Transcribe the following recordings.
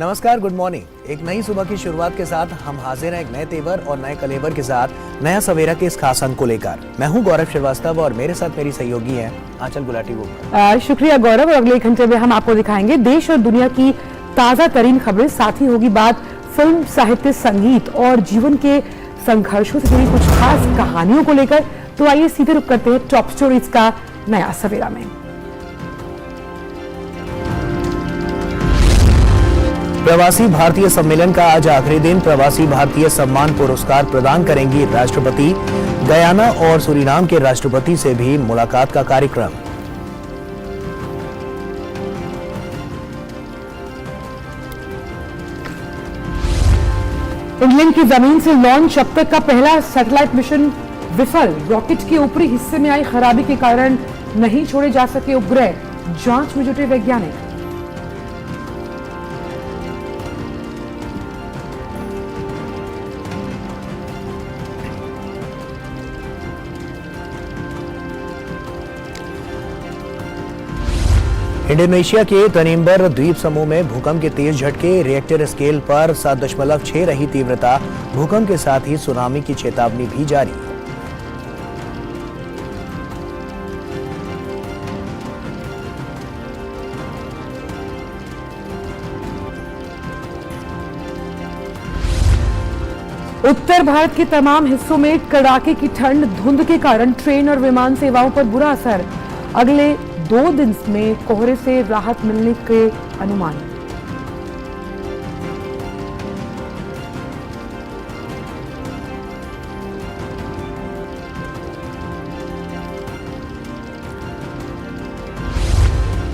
नमस्कार, good morning. एक नई सुबह की शुरुआत के साथ हम हाजिर हैं एक नए तेवर और नए कलेवर के साथ नया सवेरा के इस खास अंक को लेकर। मैं हूं गौरव श्रीवास्तव और मेरे साथ मेरी सहयोगी हैं आंचल गुलाटी गुप्ता। शुक्रिया गौरव। और अगले 1 घंटे में हम आपको दिखाएंगे देश और दुनिया की ताजा तरीन खबरें। साथ ही होगी बात फिल्म, साहित्य, संगीत और जीवन के संघर्षों से जुड़ी कुछ खास कहानियों को लेकर। तो आइए सीधे रुक करते हैं टॉप स्टोरीज का नया सवेरा में। प्रवासी भारतीय सम्मेलन का आज आखिरी दिन। प्रवासी भारतीय सम्मान पुरस्कार प्रदान करेंगी राष्ट्रपति। गयाना और सूरीनाम के राष्ट्रपति से भी मुलाकात का कार्यक्रम। इंग्लैंड की जमीन से लॉन्च अब तक का पहला सैटेलाइट मिशन विफल। रॉकेट के ऊपरी हिस्से में आई खराबी के कारण नहीं छोड़े जा सके उपग्रह। जांच में जुटे वैज्ञानिक। इंडोनेशिया के तनिम्बर द्वीप समूह में भूकंप के तेज झटके। रिएक्टर स्केल पर 7.6 रही तीव्रता। भूकंप के साथ ही सुनामी की चेतावनी भी जारी। उत्तर भारत के तमाम हिस्सों में कड़ाके की ठंड, धुंध के कारण ट्रेन और विमान सेवाओं पर बुरा असर। अगले 2 दिन में कोहरे से राहत मिलने के अनुमान।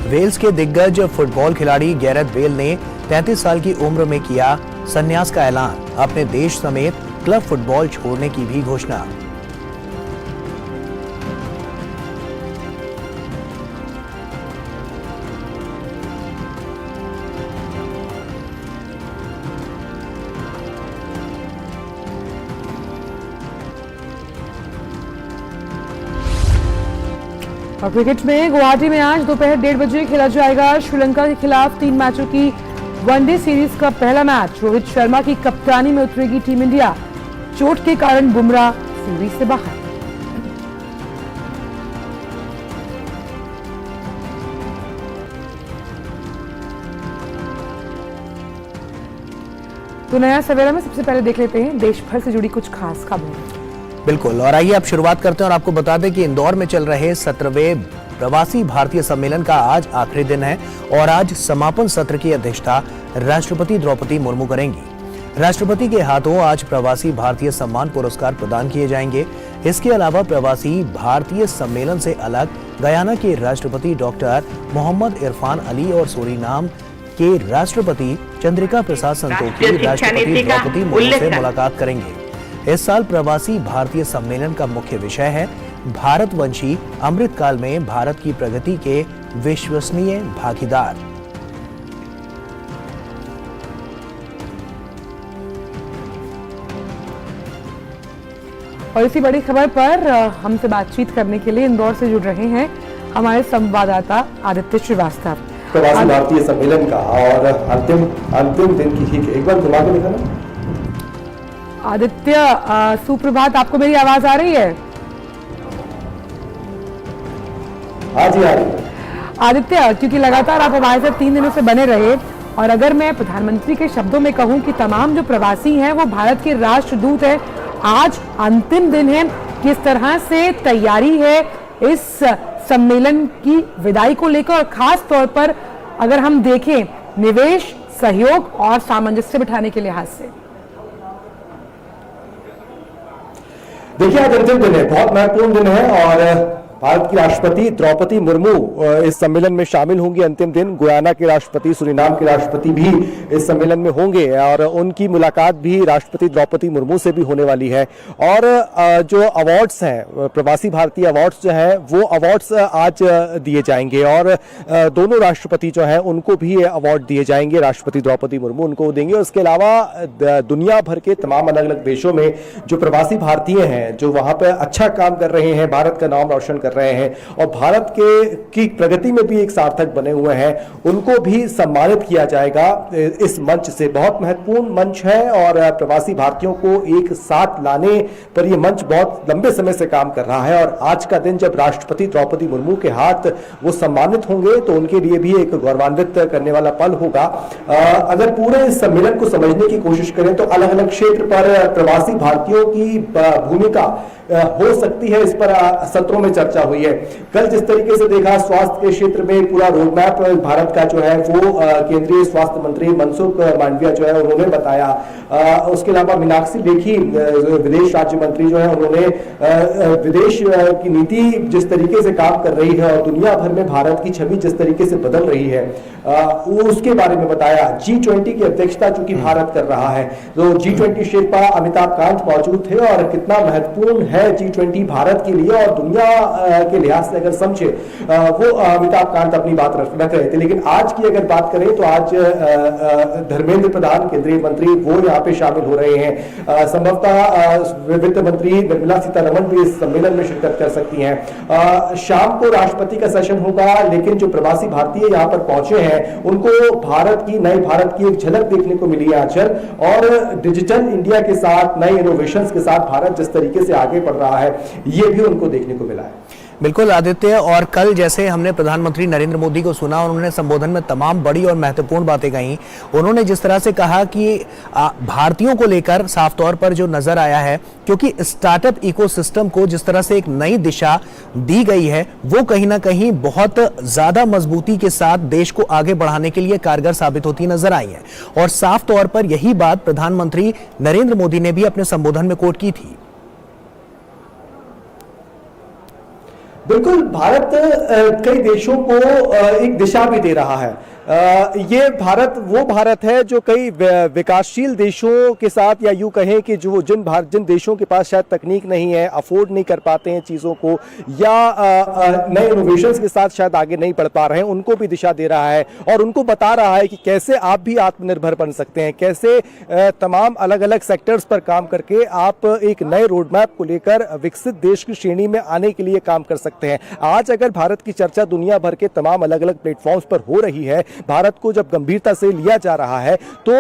वेल्स के दिग्गज फुटबॉल खिलाड़ी गैरेथ बेल ने 33 साल की उम्र में किया संन्यास का ऐलान। अपने देश समेत क्लब फुटबॉल छोड़ने की भी घोषणा। और क्रिकेट में गुवाहाटी में आज दोपहर 1:30 बजे खेला जाएगा श्रीलंका के खिलाफ 3 मैचों की वनडे सीरीज का पहला मैच। रोहित शर्मा की कप्तानी में उतरेगी टीम इंडिया। चोट के कारण बुमराह सीरीज से बाहर। तो नया सवेरा में सबसे पहले देख लेते हैं देश भर से जुड़ी कुछ खास खबरें। बिल्कुल, और आइए अब शुरुआत करते हैं और आपको बता दें कि इंदौर में चल रहे 17वें प्रवासी भारतीय सम्मेलन का आज आखिरी दिन है और आज समापन सत्र की अध्यक्षता राष्ट्रपति द्रौपदी मुर्मू करेंगी। राष्ट्रपति के हाथों आज प्रवासी भारतीय सम्मान पुरस्कार प्रदान किए जाएंगे। इसके अलावा प्रवासी भारतीय सम्मेलन से अलग गयाना के राष्ट्रपति डॉक्टर मोहम्मद इरफान अली और सूरीनाम के राष्ट्रपति चंद्रिका प्रसाद संतोखी राष्ट्रपति द्रौपदी मुर्मू से मुलाकात करेंगे। इस साल प्रवासी भारतीय सम्मेलन का मुख्य विषय है भारतवंशी अमृतकाल में भारत की प्रगति के विश्वसनीय भागीदार। और इसी बड़ी खबर पर हमसे बातचीत करने के लिए इंदौर से जुड़ रहे हैं हमारे संवाददाता आदित्य श्रीवास्तव। प्रवासी भारतीय सम्मेलन का और अंतिम दिन की एक बार घुमा के दिखाना। आदित्य, सुप्रभात। आपको मेरी आवाज आ रही है? हाँ जी, आ रही है। आदित्य, क्योंकि लगातार आप हमारे साथ 3 दिनों से बने रहे और अगर मैं प्रधानमंत्री के शब्दों में कहूं कि तमाम जो प्रवासी हैं वो भारत के राष्ट्रदूत हैं, आज अंतिम दिन है। किस तरह से तैयारी है इस सम्मेलन की विदाई को लेकर और खास तौर पर अगर हम देखें निवेश, सहयोग और सामंजस्य बिठाने के लिहाज से? देखिए, आज अंतिम दिन है, बहुत महत्वपूर्ण दिन है और भारत की राष्ट्रपति द्रौपदी मुर्मू इस सम्मेलन में शामिल होंगी। अंतिम दिन गुयाना के राष्ट्रपति, सूरीनाम के राष्ट्रपति भी इस सम्मेलन में होंगे और उनकी मुलाकात भी राष्ट्रपति द्रौपदी मुर्मू से भी होने वाली है। और जो अवार्ड्स हैं, प्रवासी भारतीय अवार्ड्स जो हैं, वो अवार्ड्स आज दिए जाएंगे और दोनों राष्ट्रपति जो हैं उनको भी ये अवार्ड दिए जाएंगे। राष्ट्रपति द्रौपदी मुर्मू उनको देंगे। उसके अलावा दुनिया भर के तमाम अलग अलग देशों में जो प्रवासी भारतीय हैं, जो वहां पर अच्छा काम कर रहे हैं, भारत का नाम रोशन कर रहे हैं और भारत की प्रगति में भी एक सार्थक बने हुए हैं, उनको भी सम्मानित किया जाएगा इस मंच से। बहुत महत्वपूर्ण मंच है और प्रवासी भारतीयों को एक साथ लाने पर यह मंच बहुत लंबे समय से काम कर रहा है और आज का दिन जब राष्ट्रपति द्रौपदी मुर्मू के हाथ वो सम्मानित होंगे तो उनके लिए भी एक गौरवान्वित करने वाला पल होगा। अगर पूरे इस सम्मेलन को समझने की कोशिश करें तो अलग अलग क्षेत्र पर प्रवासी भारतीयों की भूमिका हो सकती है, इस पर सत्रों में चर्चा हुई है। कल जिस तरीके से देखा स्वास्थ्य के क्षेत्र में पूरा रोडमैप भारत का जो है वो केंद्रीय स्वास्थ्य मंत्री मनसुख मांडविया जो है उन्होंने बताया। उसके अलावा मीनाक्षी लेखी विदेश राज्य मंत्री जो है उन्होंने विदेश की नीति जिस तरीके से काम कर रही है और दुनिया भर में भारत की छवि जिस तरीके से बदल रही है उसके बारे में बताया। G20 की अध्यक्षता चूंकि भारत कर रहा है तो G20 शेरपा अमिताभ कांत मौजूद थे और कितना महत्वपूर्ण है G20 भारत के लिए और दुनिया के लिहाज से अगर समझे वो अमिताभ कांत अपनी बात रख रहे थे। लेकिन आज की अगर बात करें तो आज धर्मेंद्र प्रधान केंद्रीय मंत्री वो यहाँ पे शामिल हो रहे हैं। संभवतः वित्त मंत्री निर्मला सीतारमण भी इस सम्मेलन में शिरकत कर सकती हैं। शाम को राष्ट्रपति का सेशन होगा लेकिन जो प्रवासी भारतीय यहाँ पर पहुंचे हैं उनको नए भारत की एक झलक देखने को मिली है आजकल और डिजिटल इंडिया के साथ नए इनोवेशंस के साथ भारत जिस तरीके से आगे बढ़ रहा है ये भी उनको देखने को मिला है। बिल्कुल आदित्य, और कल जैसे हमने प्रधानमंत्री नरेंद्र मोदी को सुना, उन्होंने संबोधन में तमाम बड़ी और महत्वपूर्ण बातें कही। उन्होंने जिस तरह से कहा कि भारतीयों को लेकर साफ तौर पर जो नजर आया है, क्योंकि स्टार्टअप इकोसिस्टम को जिस तरह से एक नई दिशा दी गई है वो कहीं ना कहीं बहुत ज्यादा मजबूती के साथ देश को आगे बढ़ाने के लिए कारगर साबित होती नजर आई है और साफ तौर पर यही बात प्रधानमंत्री नरेंद्र मोदी ने भी अपने संबोधन में कोट की थी। बिल्कुल, भारत कई देशों को एक दिशा भी दे रहा है। ये भारत वो भारत है जो कई विकासशील देशों के साथ या यूं कहें कि जिन देशों के पास शायद तकनीक नहीं है, अफोर्ड नहीं कर पाते हैं चीज़ों को या नए इनोवेशंस के साथ शायद आगे नहीं बढ़ पा रहे हैं, उनको भी दिशा दे रहा है और उनको बता रहा है कि कैसे आप भी आत्मनिर्भर बन सकते हैं, कैसे तमाम अलग अलग सेक्टर्स पर काम करके आप एक नए रोड मैप को लेकर विकसित देश की श्रेणी में आने के लिए काम कर सकते हैं। आज अगर भारत की चर्चा दुनिया भर के तमाम अलग अलग प्लेटफॉर्म्स पर हो रही है, भारत को जब गंभीरता से लिया जा रहा है तो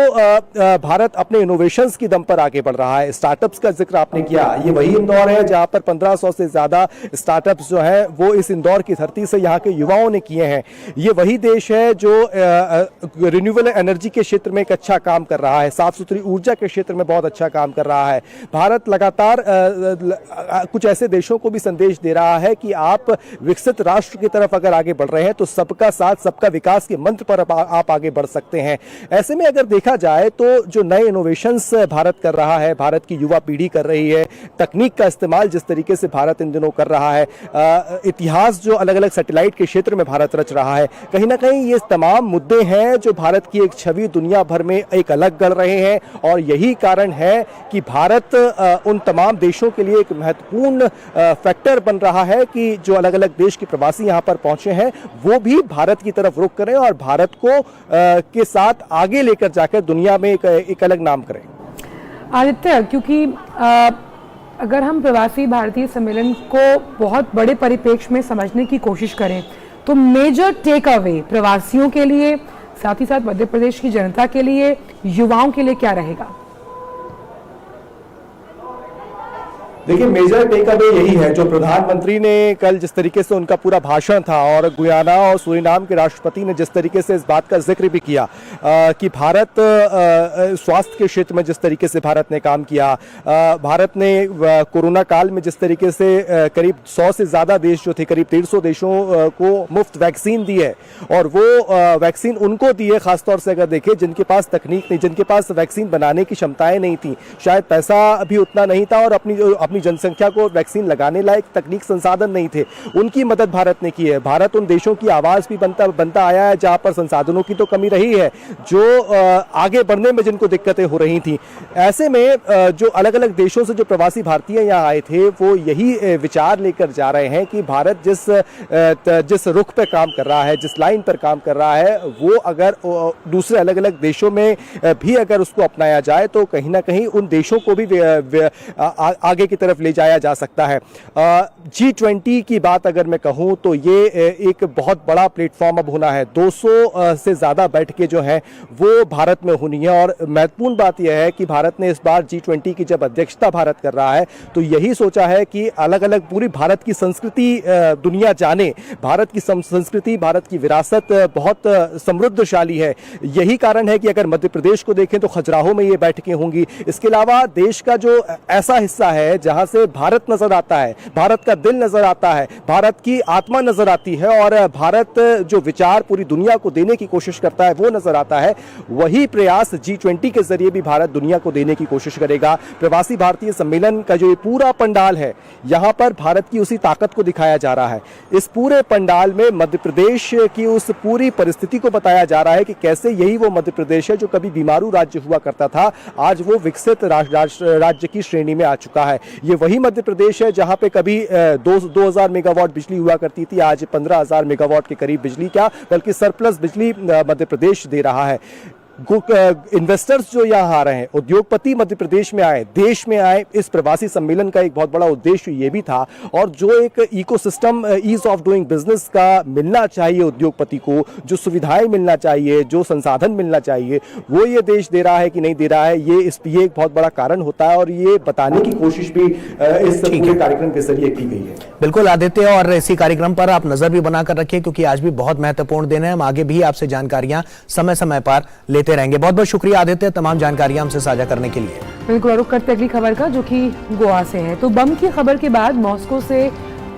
भारत अपने इनोवेशंस की दम पर आगे बढ़ रहा है। स्टार्टअप्स का जिक्र आपने किया, ये वही इंदौर है जहां पर 1500 से ज्यादा स्टार्टअप्स जो है वो इस इंदौर की धरती से यहाँ के युवाओं ने किए हैं। ये वही देश है जो रिन्यूएबल एनर्जी के क्षेत्र में एक अच्छा काम कर रहा है, साफ सुथरी ऊर्जा के क्षेत्र में बहुत अच्छा काम कर रहा है। भारत लगातार कुछ ऐसे देशों को भी संदेश दे रहा है कि आप विकसित राष्ट्र की तरफ अगर आगे बढ़ रहे हैं तो सबका साथ सबका विकास के मंत्र पर आप आगे बढ़ सकते हैं। ऐसे में अगर देखा जाए तो जो नए इनोवेशंस भारत कर रहा है, भारत की युवा पीढ़ी कर रही है, तकनीक का इस्तेमाल जिस तरीके से भारत इन दिनों कर रहा है, इतिहास जो अलग अलग सैटेलाइट के क्षेत्र में भारत रच रहा है, कहीं ना कहीं ये तमाम मुद्दे हैं जो भारत की एक छवि दुनिया भर में एक अलग कर रहे हैं और यही कारण है कि भारत उन तमाम देशों के लिए एक महत्वपूर्ण फैक्टर बन रहा है कि जो अलग अलग देश के प्रवासी यहाँ पर पहुंचे हैं वो भी भारत की तरफ रुख करें और भारत को के साथ आगे लेकर जाकर दुनिया में एक अलग नाम करें। आदित्य, क्योंकि अगर हम प्रवासी भारतीय सम्मेलन को बहुत बड़े परिप्रेक्ष्य में समझने की कोशिश करें तो मेजर टेक अवे प्रवासियों के लिए, साथ ही साथ मध्य प्रदेश की जनता के लिए, युवाओं के लिए क्या रहेगा? देखिए, मेजर टेक अवे यही है जो प्रधानमंत्री ने कल जिस तरीके से उनका पूरा भाषण था और गुयाना और सूरीनाम के राष्ट्रपति ने जिस तरीके से इस बात का जिक्र भी किया कि भारत स्वास्थ्य के क्षेत्र में जिस तरीके से भारत ने काम किया, भारत ने कोरोना काल में जिस तरीके से करीब 100 से ज़्यादा देश जो थे, करीब 150 देशों को मुफ्त वैक्सीन दी है और वो वैक्सीन उनको दी है खासतौर से अगर देखें जिनके पास तकनीक नहीं, जिनके पास वैक्सीन बनाने की क्षमताएं नहीं थी, शायद पैसा भी उतना नहीं था और अपनी जनसंख्या को वैक्सीन लगाने लायक तकनीक संसाधन नहीं थे, उनकी मदद भारत ने की है। भारत उन देशों की आवाज भी बनता आया है जहां पर संसाधनों की तो कमी रही है, जो आगे बढ़ने में जिनको दिक्कतें हो रही थी। ऐसे में जो अलग अलग देशों से जो प्रवासी भारतीय यहाँ आए थे वो यही विचार लेकर जा रहे हैं कि भारत जिस रुख पर काम कर रहा है, जिस लाइन पर काम कर रहा है, वो अगर दूसरे अलग अलग देशों में भी अगर उसको अपनाया जाए तो कहीं ना कहीं उन देशों को भी आगे की तरफ तरफ ले जाया जा सकता है। G20 की बात अगर मैं कहूं तो ये एक बहुत बड़ा प्लेटफॉर्म अब होना है। 200 से ज़्यादा बैठकें जो हैं वो भारत में होनी है और महत्वपूर्ण बात यह है कि भारत ने इस बार G20 की जब अध्यक्षता भारत कर रहा है तो यही सोचा है कि अलग अलग पूरी भारत की संस्कृति दुनिया जाने। भारत की संस्कृति, भारत की विरासत बहुत समृद्धशाली है। यही कारण है कि अगर मध्य प्रदेश को देखें तो खजुराहो में ये बैठकें होंगी। इसके अलावा देश का जो ऐसा हिस्सा है जहां से भारत नजर आता है, भारत का दिल नजर आता है, भारत की आत्मा नजर आती है और भारत जो विचार पूरी दुनिया को देने की कोशिश करता है वो नजर आता है, वही प्रयास G20 के जरिए भी भारत दुनिया को देने की कोशिश करेगा। प्रवासी भारतीय सम्मेलन का जो ये पूरा पंडाल है, यहां पर भारत की उसी ताकत को दिखाया जा रहा है। इस पूरे पंडाल में मध्य प्रदेश की उस पूरी परिस्थिति को बताया जा रहा है कि कैसे यही वो मध्य प्रदेश है जो कभी बीमारू राज्य हुआ करता था, आज वो विकसित राज्य की श्रेणी में आ चुका है। ये वही मध्य प्रदेश है जहां पे कभी 2000 मेगावाट बिजली हुआ करती थी, आज 15,000 मेगावाट के करीब बिजली क्या बल्कि सरप्लस बिजली मध्य प्रदेश दे रहा है। इन्वेस्टर्स जो यहाँ आ रहे हैं, उद्योगपति मध्य प्रदेश में आए, देश में आए, इस प्रवासी सम्मेलन का एक बहुत बड़ा उद्देश्य ये भी था। और जो एक ecosystem ease of doing business का मिलना चाहिए उद्योगपति को, जो सुविधाएं मिलना चाहिए, जो संसाधन मिलना चाहिए, वो ये देश दे रहा है कि नहीं दे रहा है, ये एक बहुत बड़ा कारण होता है और ये बताने की कोशिश भी इस पूरे कार्यक्रम के जरिए की गई है। बिल्कुल आदित्य, और इसी कार्यक्रम पर आप नजर भी बनाकर रखिए क्योंकि आज भी बहुत महत्वपूर्ण दिन है। हम आगे भी आपसे जानकारियां समय समय पर लेते रहेंगे। बहुत बहुत शुक्रिया आदित्य तमाम जानकारियां हमसे साझा करने के लिए। बिल्कुल, रुक करते अगली खबर का जो कि गोवा से है। तो बम की खबर के बाद मॉस्को से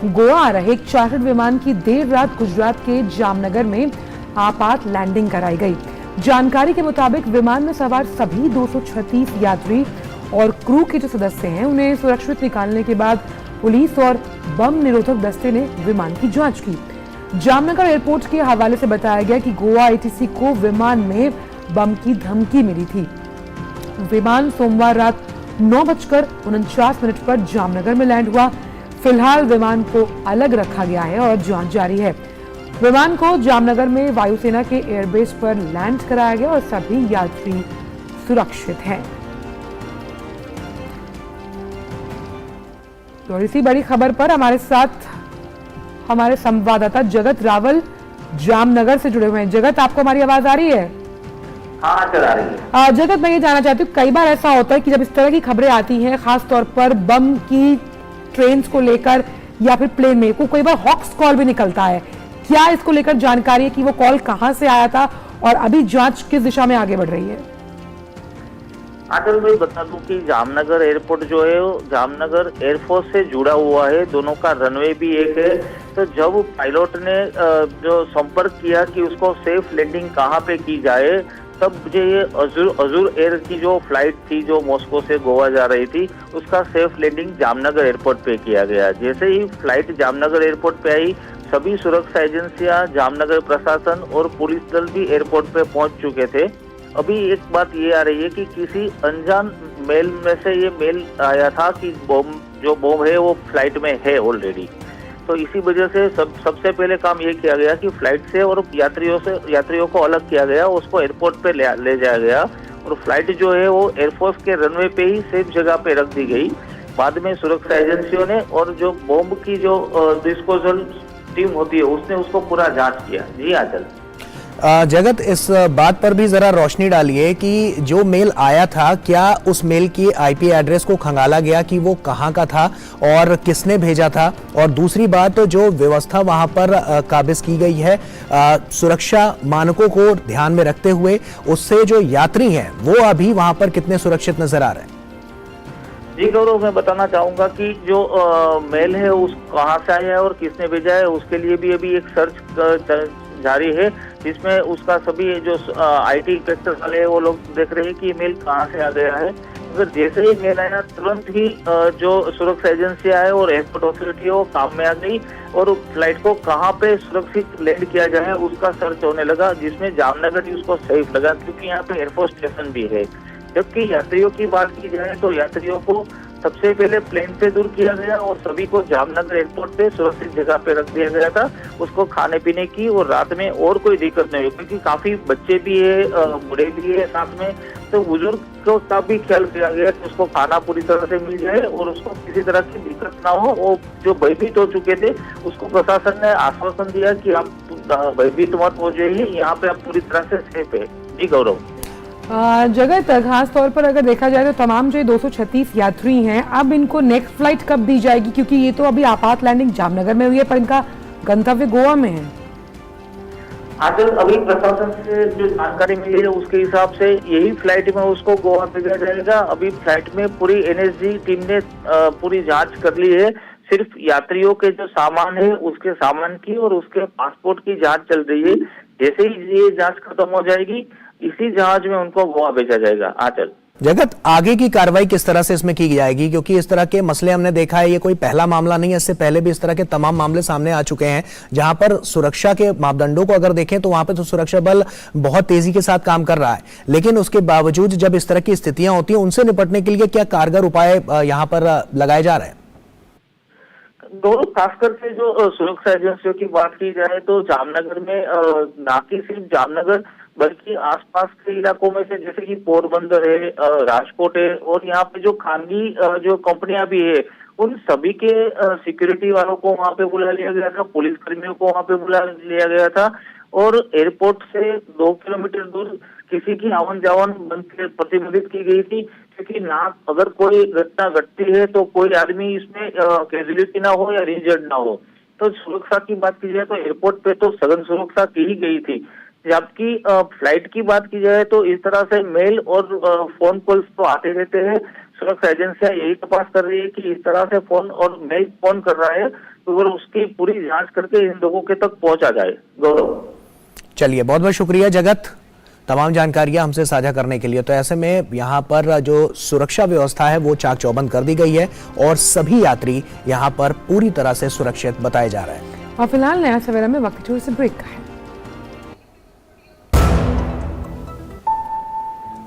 गोवा आ रहे एक चार्टर्ड विमान की देर रात गुजरात के जामनगर में आपात लैंडिंग कराई गई। जानकारी के मुताबिक विमान में सवार सभी 236 यात्री और क्रू के जो सदस्य हैं उन्हें सुरक्षित निकालने के बाद पुलिस और बम निरोधक दस्ते ने विमान की जांच की। जामनगर एयरपोर्ट के हवाले से बताया गया कि गोवा ATC को विमान में बम की धमकी मिली थी। विमान सोमवार रात 9:49 पर जामनगर में लैंड हुआ। फिलहाल विमान को अलग रखा गया है और जांच जारी है। विमान को जामनगर में वायुसेना के एयरबेस पर लैंड कराया गया और सभी यात्री सुरक्षित हैं। तो इसी बड़ी खबर पर हमारे साथ हमारे संवाददाता जगत रावल जामनगर से जुड़े हुए हैं। जगत, आपको हमारी आवाज आ रही है? हाँ, चल आ रही है। जगत, मैं ये जानना चाहती हूँ, कई बार ऐसा होता है कि जब इस तरह की खबरें आती हैं, खास तौर पर बम की ट्रेन को लेकर या फिर प्लेन में कई बार हॉक्स कॉल भी निकलता है। क्या इसको लेकर जानकारी है कि वो कॉल कहां से आया था और अभी जांच किस दिशा में आगे बढ़ रही है? आचल, मैं बता दूं कि जामनगर एयरपोर्ट जो है वो जामनगर एयरफोर्स से जुड़ा हुआ है, दोनों का रनवे भी एक है। तो जब पायलट ने जो संपर्क किया कि उसको सेफ लैंडिंग कहाँ पे की जाए, तब मुझे ये अजूर एयर की जो फ्लाइट थी जो मॉस्को से गोवा जा रही थी, उसका सेफ लैंडिंग जामनगर एयरपोर्ट पे किया गया। जैसे ही फ्लाइट जामनगर एयरपोर्ट पे आई, सभी सुरक्षा एजेंसियां, जामनगर प्रशासन और पुलिस दल भी एयरपोर्ट पे पहुंच चुके थे। अभी एक बात ये आ रही है कि किसी अनजान मेल में से ये मेल आया था कि बम है वो फ्लाइट में है ऑलरेडी। तो इसी वजह से सबसे पहले काम ये किया गया कि फ्लाइट से और यात्रियों को अलग किया गया, उसको एयरपोर्ट पे ले जाया गया और फ्लाइट जो है वो एयरफोर्स के रनवे पे ही सेफ जगह पे रख दी गई। बाद में सुरक्षा एजेंसियों ने और जो बॉम्ब की जो डिस्पोजल टीम होती है उसने उसको पूरा जांच किया। जी आचल। जगत, इस बात पर भी जरा रोशनी डालिए कि जो मेल आया था, क्या उस मेल की IP एड्रेस को खंगाला गया कि वो कहाँ का था और किसने भेजा था? और दूसरी बात, जो व्यवस्था वहां पर काबिज की गई है सुरक्षा मानकों को ध्यान में रखते हुए, उससे जो यात्री हैं वो अभी वहां पर कितने सुरक्षित नजर आ रहे हैं? जी गौरव, मैं बताना चाहूंगा कि जो मेल है उस कहाँ से आया है और किसने भेजा है, उसके लिए भी अभी एक सर्च जारी है, जिसमें उसका सभी जो IT इंस्पेक्टर वाले हैं वो लोग देख रहे हैं कि मेल कहाँ से आ गया है। अगर जैसे ही मेल आया, तुरंत ही जो सुरक्षा एजेंसियां है और एयरपोर्ट अथॉरिटी है वो काम में आ गई और फ्लाइट को कहाँ पे सुरक्षित लैंड किया जाए उसका सर्च होने लगा, जिसमें जामनगर ही उसको सेफ लगा क्योंकि यहाँ पे एयरफोर्स स्टेशन भी है। जबकि यात्रियों की बात की जाए तो यात्रियों को सबसे पहले प्लेन से दूर किया गया और सभी को जामनगर एयरपोर्ट पे सुरक्षित जगह पे रख दिया गया था। उसको खाने पीने की और रात में और कोई दिक्कत नहीं हुई, क्योंकि काफी बच्चे भी है, बूढ़े भी है साथ में, तो बुजुर्ग को का भी ख्याल किया गया कि उसको खाना पूरी तरह से मिल जाए और उसको किसी तरह की दिक्कत ना हो। वो जो भयभीत हो चुके थे उसको प्रशासन ने आश्वासन दिया कि आप भयभीत मत हो जाइए, यहाँ पे आप पूरी तरह से सेफ है। जी गौरव। जगत, खास तौर पर अगर देखा जाए तो तमाम जो 236 यात्री हैं, अब इनको नेक्स्ट फ्लाइट कब दी जाएगी, क्योंकि ये तो अभी आपात लैंडिंग जामनगर में हुई है पर इनका गंतव्य गोवा में है। आजकल अभी प्रशासन से जो जानकारी मिली है उसके हिसाब से यही फ्लाइट में उसको गोवा भेजा जाएगा। अभी फ्लाइट में पूरी एनएसजी टीम ने पूरी जांच कर ली है। सिर्फ यात्रियों के जो सामान है उसके सामान की और उसके पासपोर्ट की जांच चल रही है। जैसे ही ये जांच खत्म हो जाएगी इसी जहाज में उनको गोवा भेजा जाएगा। आचल जगत, आगे की कार्रवाई किस तरह से इसमें की जाएगी, क्योंकि इस तरह के मसले हमने देखा है, ये कोई पहला मामला नहीं है, इससे पहले भी इस तरह के तमाम मामले सामने आ चुके हैं जहां पर सुरक्षा के मापदंडों को अगर देखें तो वहां पे तो सुरक्षा बल बहुत तेजी के साथ काम कर रहा है, लेकिन उसके बावजूद जब इस तरह की स्थितियां होती हैं उनसे निपटने के लिए क्या कारगर उपाय यहां पर लगाए जा रहे हैं? दोनों खासकर से जो सुरक्षा एजेंसियों की बात की जाए तो जामनगर में ना कि सिर्फ जामनगर बल्कि आसपास के इलाकों में से जैसे कि पोरबंदर है, राजकोट है और यहाँ पे जो खानगी जो कंपनियां भी है उन सभी के सिक्योरिटी वालों को वहाँ पे बुला लिया गया था, पुलिस कर्मियों को वहाँ पे बुला लिया गया था और एयरपोर्ट से 2 किलोमीटर दूर किसी की आवन जावन प्रतिबंधित की गई थी, क्योंकि ना अगर कोई घटना घटती है तो कोई आदमी इसमें कैजुअलिटी ना हो या इंजर्ड ना हो। तो सुरक्षा की बात की जाए तो एयरपोर्ट पे तो सघन सुरक्षा की ही गई थी, जबकि फ्लाइट की बात की जाए तो इस तरह से मेल और फोन कॉल्स तो आते रहते हैं। सुरक्षा एजेंसियां यही तपास कर रही है कि इस तरह से फोन और मेल कौन कर रहा है तो उसकी पूरी जांच करके इन लोगों के तक पहुंचा जाए। गौरव, चलिए बहुत बहुत शुक्रिया जगत, तमाम जानकारियां हमसे साझा करने के लिए। तो ऐसे में यहाँ पर जो सुरक्षा व्यवस्था है वो चाक चौबंद कर दी गई है और सभी यात्री यहाँ पर पूरी तरह से सुरक्षित बताए जा रहे हैं। और फिलहाल नया सवेरा में वक्त छोड़ से ब्रेक का है।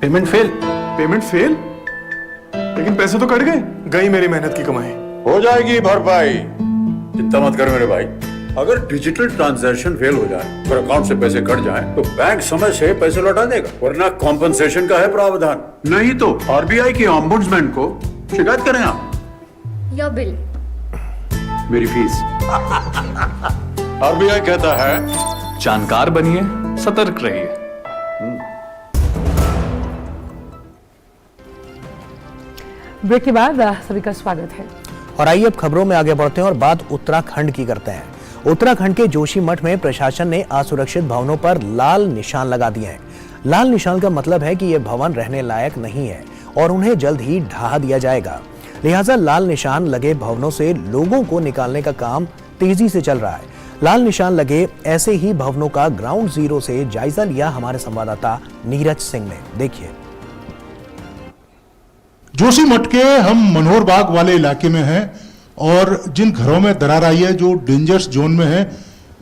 पेमेंट फेल, लेकिन पैसे तो कट गई मेरी मेहनत की कमाई। हो जाएगी भरपाई, चिंता मत कर मेरे भाई। अगर डिजिटल ट्रांजैक्शन फेल हो जाए और अकाउंट से पैसे कट जाएं, तो बैंक समय से पैसे लौटा देगा, वरना कॉम्पनसेशन का है प्रावधान। नहीं तो आरबीआई के ऑम्बुड्समैन को शिकायत करें आप। या बिल, मेरी फीस। आरबीआई कहता है जानकार बनिए, सतर्क रहिए। ब्रेक के बाद सभी का स्वागत है और आइए अब खबरों में आगे बढ़ते हैं और बात उत्तराखंड की करते हैं। उत्तराखंड के जोशीमठ में प्रशासन ने असुरक्षित भवनों पर लाल निशान लगा दिए हैं। लाल निशान का मतलब है कि ये भवन रहने लायक नहीं है और उन्हें जल्द ही ढहा दिया जाएगा। लिहाजा लाल निशान लगे भवनों से लोगों को निकालने का काम तेजी से चल रहा है। लाल निशान लगे ऐसे ही भवनों का ग्राउंड जीरो से जायजा लिया हमारे संवाददाता नीरज सिंह ने। देखिए, जोशीमठ के हम मनोहर बाग वाले इलाके में हैं और जिन घरों में दरार आई है, जो डेंजरस जोन में है,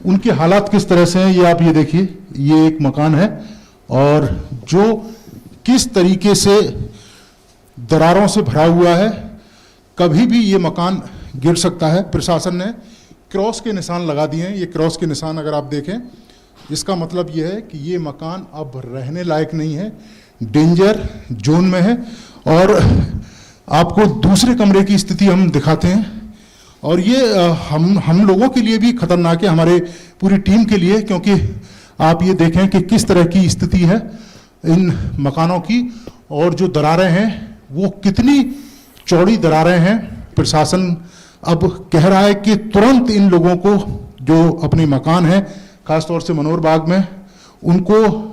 उनके हालात किस तरह से हैं ये आप ये देखिए। ये एक मकान है और जो किस तरीके से दरारों से भरा हुआ है, कभी भी ये मकान गिर सकता है। प्रशासन ने क्रॉस के निशान लगा दिए हैं। ये क्रॉस के निशान अगर आप देखें, इसका मतलब ये है कि ये मकान अब रहने लायक नहीं है, डेंजर जोन में है। और आपको दूसरे कमरे की स्थिति हम दिखाते हैं और ये हम लोगों के लिए भी खतरनाक है, हमारे पूरी टीम के लिए, क्योंकि आप ये देखें कि किस तरह की स्थिति है इन मकानों की और जो दरारें हैं वो कितनी चौड़ी दरारें हैं। प्रशासन अब कह रहा है कि तुरंत इन लोगों को जो अपने मकान हैं, खासतौर से मनोहर बाग में, उनको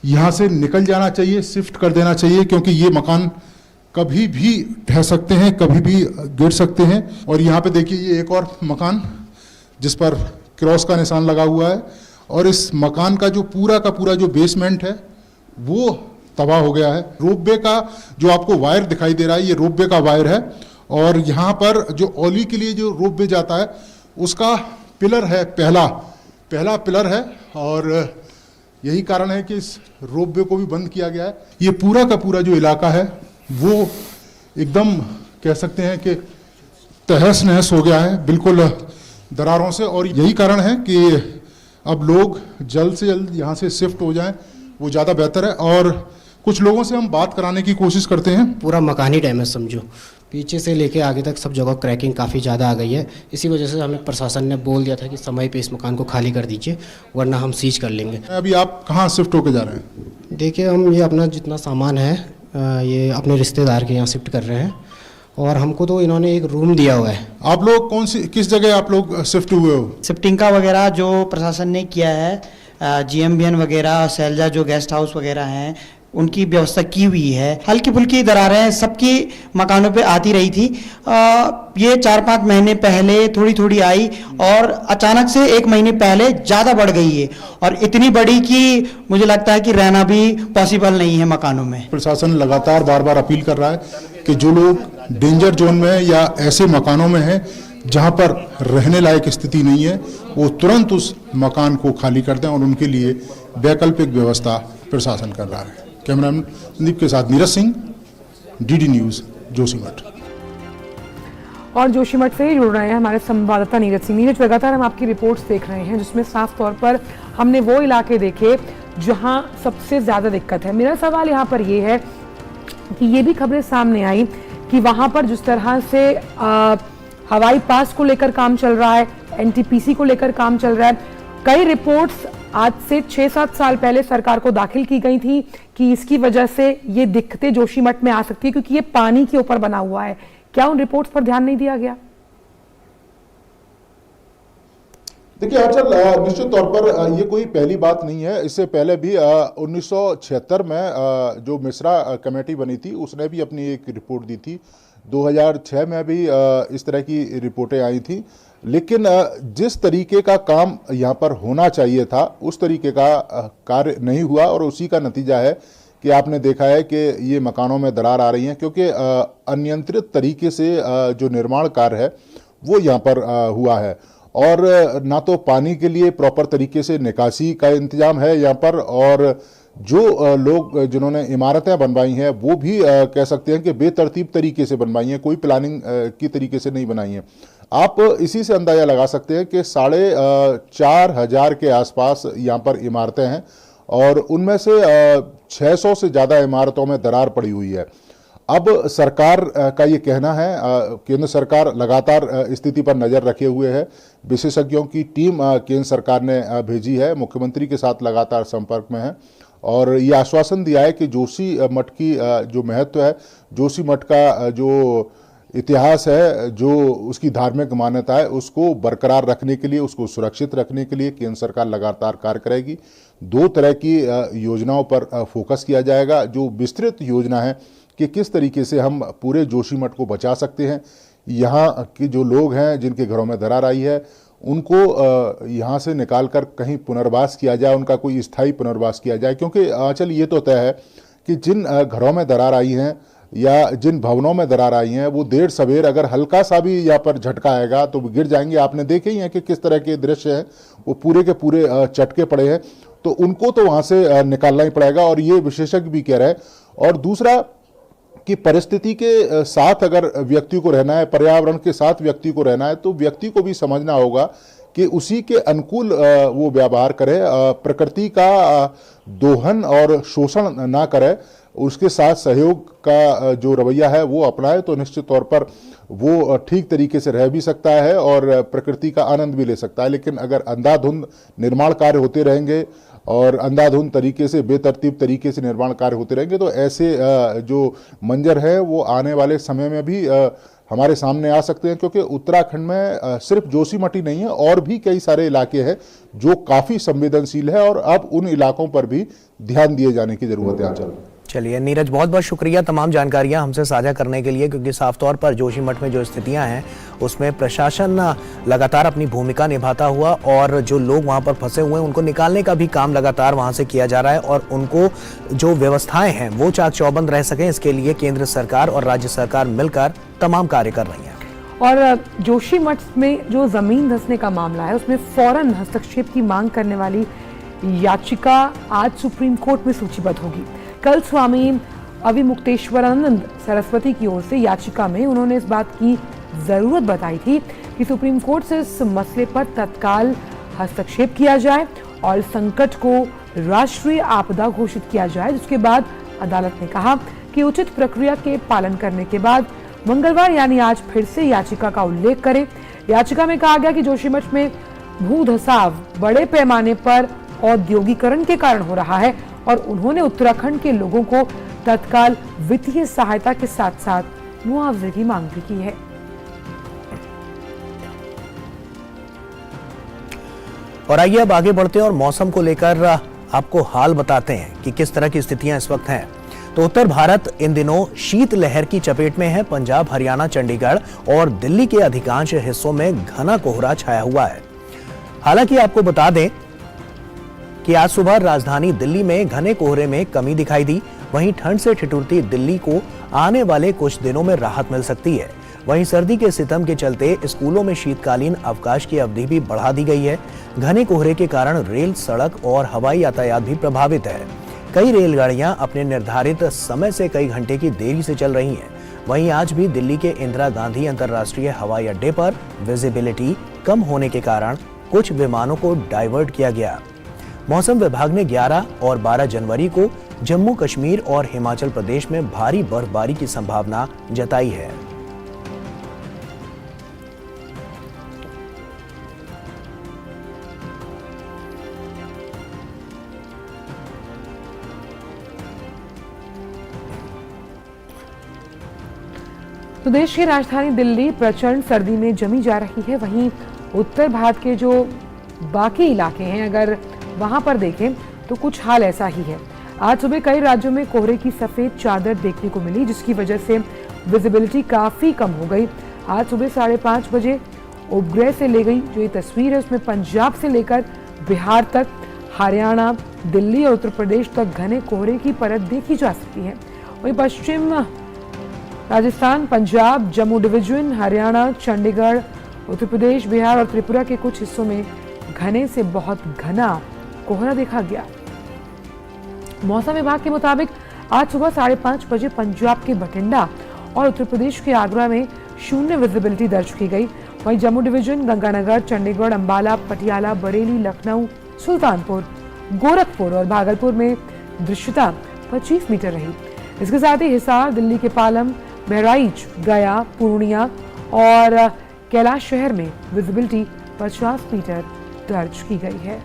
यहाँ से निकल जाना चाहिए, शिफ्ट कर देना चाहिए, क्योंकि ये मकान कभी भी ढह सकते हैं, कभी भी गिर सकते हैं। और यहाँ पे देखिए, ये एक और मकान जिस पर क्रॉस का निशान लगा हुआ है और इस मकान का पूरा जो बेसमेंट है वो तबाह हो गया है। रोपवे का जो आपको वायर दिखाई दे रहा है, ये रोपवे का वायर है और यहाँ पर जो औली के लिए जो रोपवे जाता है उसका पिलर है, पहला पिलर है और यही कारण है कि इस रोपवे को भी बंद किया गया है। ये पूरा का पूरा जो इलाका है वो एकदम कह सकते हैं कि तहस नहस हो गया है बिल्कुल दरारों से, और यही कारण है कि अब लोग जल्द से जल्द यहाँ से शिफ्ट हो जाएं, वो ज़्यादा बेहतर है। और कुछ लोगों से हम बात कराने की कोशिश करते हैं। पूरा मकान ही डैमेज समझो, पीछे से लेके आगे तक सब जगह क्रैकिंग काफ़ी ज़्यादा आ गई है। इसी वजह से हमें प्रशासन ने बोल दिया था कि समय पे इस मकान को खाली कर दीजिए, वरना हम सीज कर लेंगे। अभी आप कहाँ शिफ्ट होकर जा रहे हैं? देखिए, हम ये अपना जितना सामान है ये अपने रिश्तेदार के यहाँ शिफ्ट कर रहे हैं, और हमको तो इन्होंने एक रूम दिया हुआ है। आप लोग किस जगह आप लोग शिफ्ट हुए हो? शिफ्टिंग का वगैरह जो प्रशासन ने किया है, GMBN वगैरह, सैलजा जो गेस्ट हाउस वगैरह हैं, उनकी व्यवस्था की हुई है। हल्की फुल्की दरारें सबकी मकानों पे आती रही थी। ये 4-5 महीने पहले थोड़ी थोड़ी आई और अचानक से 1 महीने पहले ज़्यादा बढ़ गई है, और इतनी बड़ी कि मुझे लगता है कि रहना भी पॉसिबल नहीं है मकानों में। प्रशासन लगातार बार बार अपील कर रहा है कि जो लोग डेंजर जोन में है या ऐसे मकानों में हैं जहां पर रहने लायक स्थिति नहीं है, वो तुरंत उस मकान को खाली कर दें, और उनके लिए वैकल्पिक व्यवस्था प्रशासन कर रहा है। कैमरामैन संदीप के साथ नीरज सिंह, DD न्यूज़, जोशीमठ। और जोशीमठ से ही जुड़ रहे हैं हमारे संवाददाता नीरज सिंह। नीरज, लगातार हम आपकी रिपोर्ट्स देख रहे हैं जिसमें साफ तौर पर हमने वो इलाके देखे जहां सबसे ज़्यादा दिक्कत है। मेरा सवाल यहाँ पर ये है कि ये भी खबरें सामने आई कि वहाँ पर जिस तरह से हवाई पास को लेकर काम चल रहा है, NTPC को लेकर काम चल रहा है, कई रिपोर्ट्स आज से 6-7 साल पहले सरकार को दाखिल की गई थी कि इसकी वजह से ये दिक्कतें जोशीमठ में आ सकती है क्योंकि ये पानी के ऊपर बना हुआ है। क्या उन रिपोर्ट्स पर ध्यान नहीं दिया गया? देखिए आंचल, निश्चित तौर पर ये कोई पहली बात नहीं है। इससे पहले भी 1976 में जो मिश्रा कमेटी बनी थी उसने भी अपनी एक रिपोर्ट दी थी। 2006 में भी इस तरह की रिपोर्टें आई थी, लेकिन जिस तरीके का काम यहाँ पर होना चाहिए था उस तरीके का कार्य नहीं हुआ, और उसी का नतीजा है कि आपने देखा है कि ये मकानों में दरार आ रही है, क्योंकि अनियंत्रित तरीके से जो निर्माण कार्य है वो यहाँ पर हुआ है, और ना तो पानी के लिए प्रॉपर तरीके से निकासी का इंतजाम है यहाँ पर, और जो लोग जिन्होंने इमारतें बनवाई हैं वो भी कह सकते हैं कि बेतरतीब तरीके से बनवाई हैं, कोई प्लानिंग की तरीके से नहीं बनाई हैं। आप इसी से अंदाज़ा लगा सकते हैं कि 4,500 के आसपास यहाँ पर इमारतें हैं, और उनमें से 600 से ज़्यादा इमारतों में दरार पड़ी हुई है। अब सरकार का ये कहना है, केंद्र सरकार लगातार स्थिति पर नज़र रखे हुए है। विशेषज्ञों की टीम केंद्र सरकार ने भेजी है, मुख्यमंत्री के साथ लगातार संपर्क में है, और ये आश्वासन दिया है कि जोशीमठ की जो महत्व है, जोशीमठ का जो इतिहास है, जो उसकी धार्मिक मान्यता है, उसको बरकरार रखने के लिए, उसको सुरक्षित रखने के लिए केंद्र सरकार लगातार कार्य करेगी। 2 तरह की योजनाओं पर फोकस किया जाएगा। जो विस्तृत योजना है कि किस तरीके से हम पूरे जोशीमठ को बचा सकते हैं, यहाँ के जो लोग हैं जिनके घरों में दरार आई है उनको यहाँ से निकालकर कहीं पुनर्वास किया जाए, उनका कोई स्थायी पुनर्वास किया जाए, क्योंकि आंचल ये तो तय है कि जिन घरों में दरार आई हैं या जिन भवनों में दरार आई हैं वो देर सवेर अगर हल्का सा भी यहाँ पर झटका आएगा तो गिर जाएंगे। आपने देखे ही हैं कि किस तरह के दृश्य हैं, वो पूरे के पूरे चटके पड़े हैं, तो उनको तो वहाँ से निकालना ही पड़ेगा, और ये विशेषज्ञ भी कह रहे हैं। और दूसरा कि परिस्थिति के साथ अगर व्यक्ति को रहना है, पर्यावरण के साथ व्यक्ति को रहना है, तो व्यक्ति को भी समझना होगा कि उसी के अनुकूल वो व्यवहार करे, प्रकृति का दोहन और शोषण ना करे, उसके साथ सहयोग का जो रवैया है वो अपनाए, तो निश्चित तौर पर वो ठीक तरीके से रह भी सकता है और प्रकृति का आनंद भी ले सकता है। लेकिन अगर अंधाधुंध निर्माण कार्य होते रहेंगे और अंधाधुंध तरीके से, बेतरतीब तरीके से निर्माण कार्य होते रहेंगे, तो ऐसे जो मंजर है वो आने वाले समय में भी हमारे सामने आ सकते हैं, क्योंकि उत्तराखंड में सिर्फ जोशीमठ ही नहीं है, और भी कई सारे इलाके हैं जो काफ़ी संवेदनशील है, और अब उन इलाकों पर भी ध्यान दिए जाने की जरूरत है। चलिए नीरज, बहुत बहुत शुक्रिया तमाम जानकारियां हमसे साझा करने के लिए, क्योंकि साफ तौर पर जोशीमठ में जो स्थितियां हैं उसमें प्रशासन लगातार अपनी भूमिका निभाता हुआ, और जो लोग वहां पर फंसे हुए हैं उनको निकालने का भी काम लगातार वहां से किया जा रहा है, और उनको जो व्यवस्थाएं हैं वो चाक चौबंद रह सकें, इसके लिए केंद्र सरकार और राज्य सरकार मिलकर तमाम कार्य कर रही है। और जोशीमठ में जो जमीन धंसने का मामला है उसमें फौरन हस्तक्षेप की मांग करने वाली याचिका आज सुप्रीम कोर्ट में सूचीबद्ध होगी। कल स्वामी अविमुक्तेश्वरानंद सरस्वती की ओर से याचिका में उन्होंने इस बात की जरूरत बताई थी कि सुप्रीम कोर्ट से इस मसले पर तत्काल हस्तक्षेप किया जाए और संकट को राष्ट्रीय आपदा घोषित किया जाए, जिसके बाद अदालत ने कहा कि उचित प्रक्रिया के पालन करने के बाद मंगलवार यानी आज फिर से याचिका का उल्लेख करें। याचिका में कहा गया कि जोशीमठ में भू धसाव बड़े पैमाने पर औद्योगिकरण के कारण हो रहा है और उन्होंने उत्तराखंड के लोगों को तत्काल वित्तीय सहायता के साथ साथ मुआवजे की मांग भी की है। और आइए अब आगे बढ़ते हैं और मौसम को लेकर आपको हाल बताते हैं कि किस तरह की स्थितियां इस वक्त हैं। तो उत्तर भारत इन दिनों शीत लहर की चपेट में है। पंजाब, हरियाणा, चंडीगढ़ और दिल्ली के अधिकांश हिस्सों में घना कोहरा छाया हुआ है। हालांकि आपको बता दें कि आज सुबह राजधानी दिल्ली में घने कोहरे में कमी दिखाई दी। वहीं ठंड से ठिठुरती दिल्ली को आने वाले कुछ दिनों में राहत मिल सकती है। वहीं सर्दी के सितम के चलते स्कूलों में शीतकालीन अवकाश की अवधि भी बढ़ा दी गई है। घने कोहरे के कारण रेल, सड़क और हवाई यातायात भी प्रभावित है। कई रेलगाड़ियां अपने निर्धारित समय से कई घंटे की देरी से चल रही हैं। वहीं आज भी दिल्ली के इंदिरा गांधी अंतर्राष्ट्रीय हवाई अड्डे पर विजिबिलिटी कम होने के कारण कुछ विमानों को डाइवर्ट किया गया। मौसम विभाग ने 11 और 12 जनवरी को जम्मू कश्मीर और हिमाचल प्रदेश में भारी बर्फबारी की संभावना जताई है। तो देश की राजधानी दिल्ली प्रचंड सर्दी में जमी जा रही है। वहीं उत्तर भारत के जो बाकी इलाके हैं, अगर वहां पर देखें तो कुछ हाल ऐसा ही है। आज सुबह कई राज्यों में कोहरे की सफेद चादर देखने को मिली, जिसकी वजह से विजिबिलिटी काफी कम हो गई। आज सुबह 5:30 बजे उपग्रह से ले गई जो ये तस्वीर है, उसमें पंजाब से लेकर बिहार तक, हरियाणा, दिल्ली और उत्तर प्रदेश तक घने कोहरे की परत देखी जा सकती है। वहीं पश्चिम राजस्थान, पंजाब, जम्मू डिवीजन, हरियाणा, चंडीगढ़, उत्तर प्रदेश, बिहार और त्रिपुरा के कुछ हिस्सों में घने से बहुत घना कोहरा देखा गया। मौसम विभाग के मुताबिक आज सुबह 5:30 बजे पंजाब के बठिंडा और उत्तर प्रदेश के आगरा में 0 विजिबिलिटी दर्ज की गई। वहीं जम्मू डिवीजन, गंगानगर, चंडीगढ़, अंबाला, पटियाला, बरेली, लखनऊ, सुल्तानपुर, गोरखपुर और भागलपुर में दृश्यता 25 मीटर रही। इसके साथ ही हिसार, दिल्ली के पालम, बहराइच, गया, पूर्णिया और कैलाश शहर में विजिबिलिटी 50 मीटर दर्ज की गई है।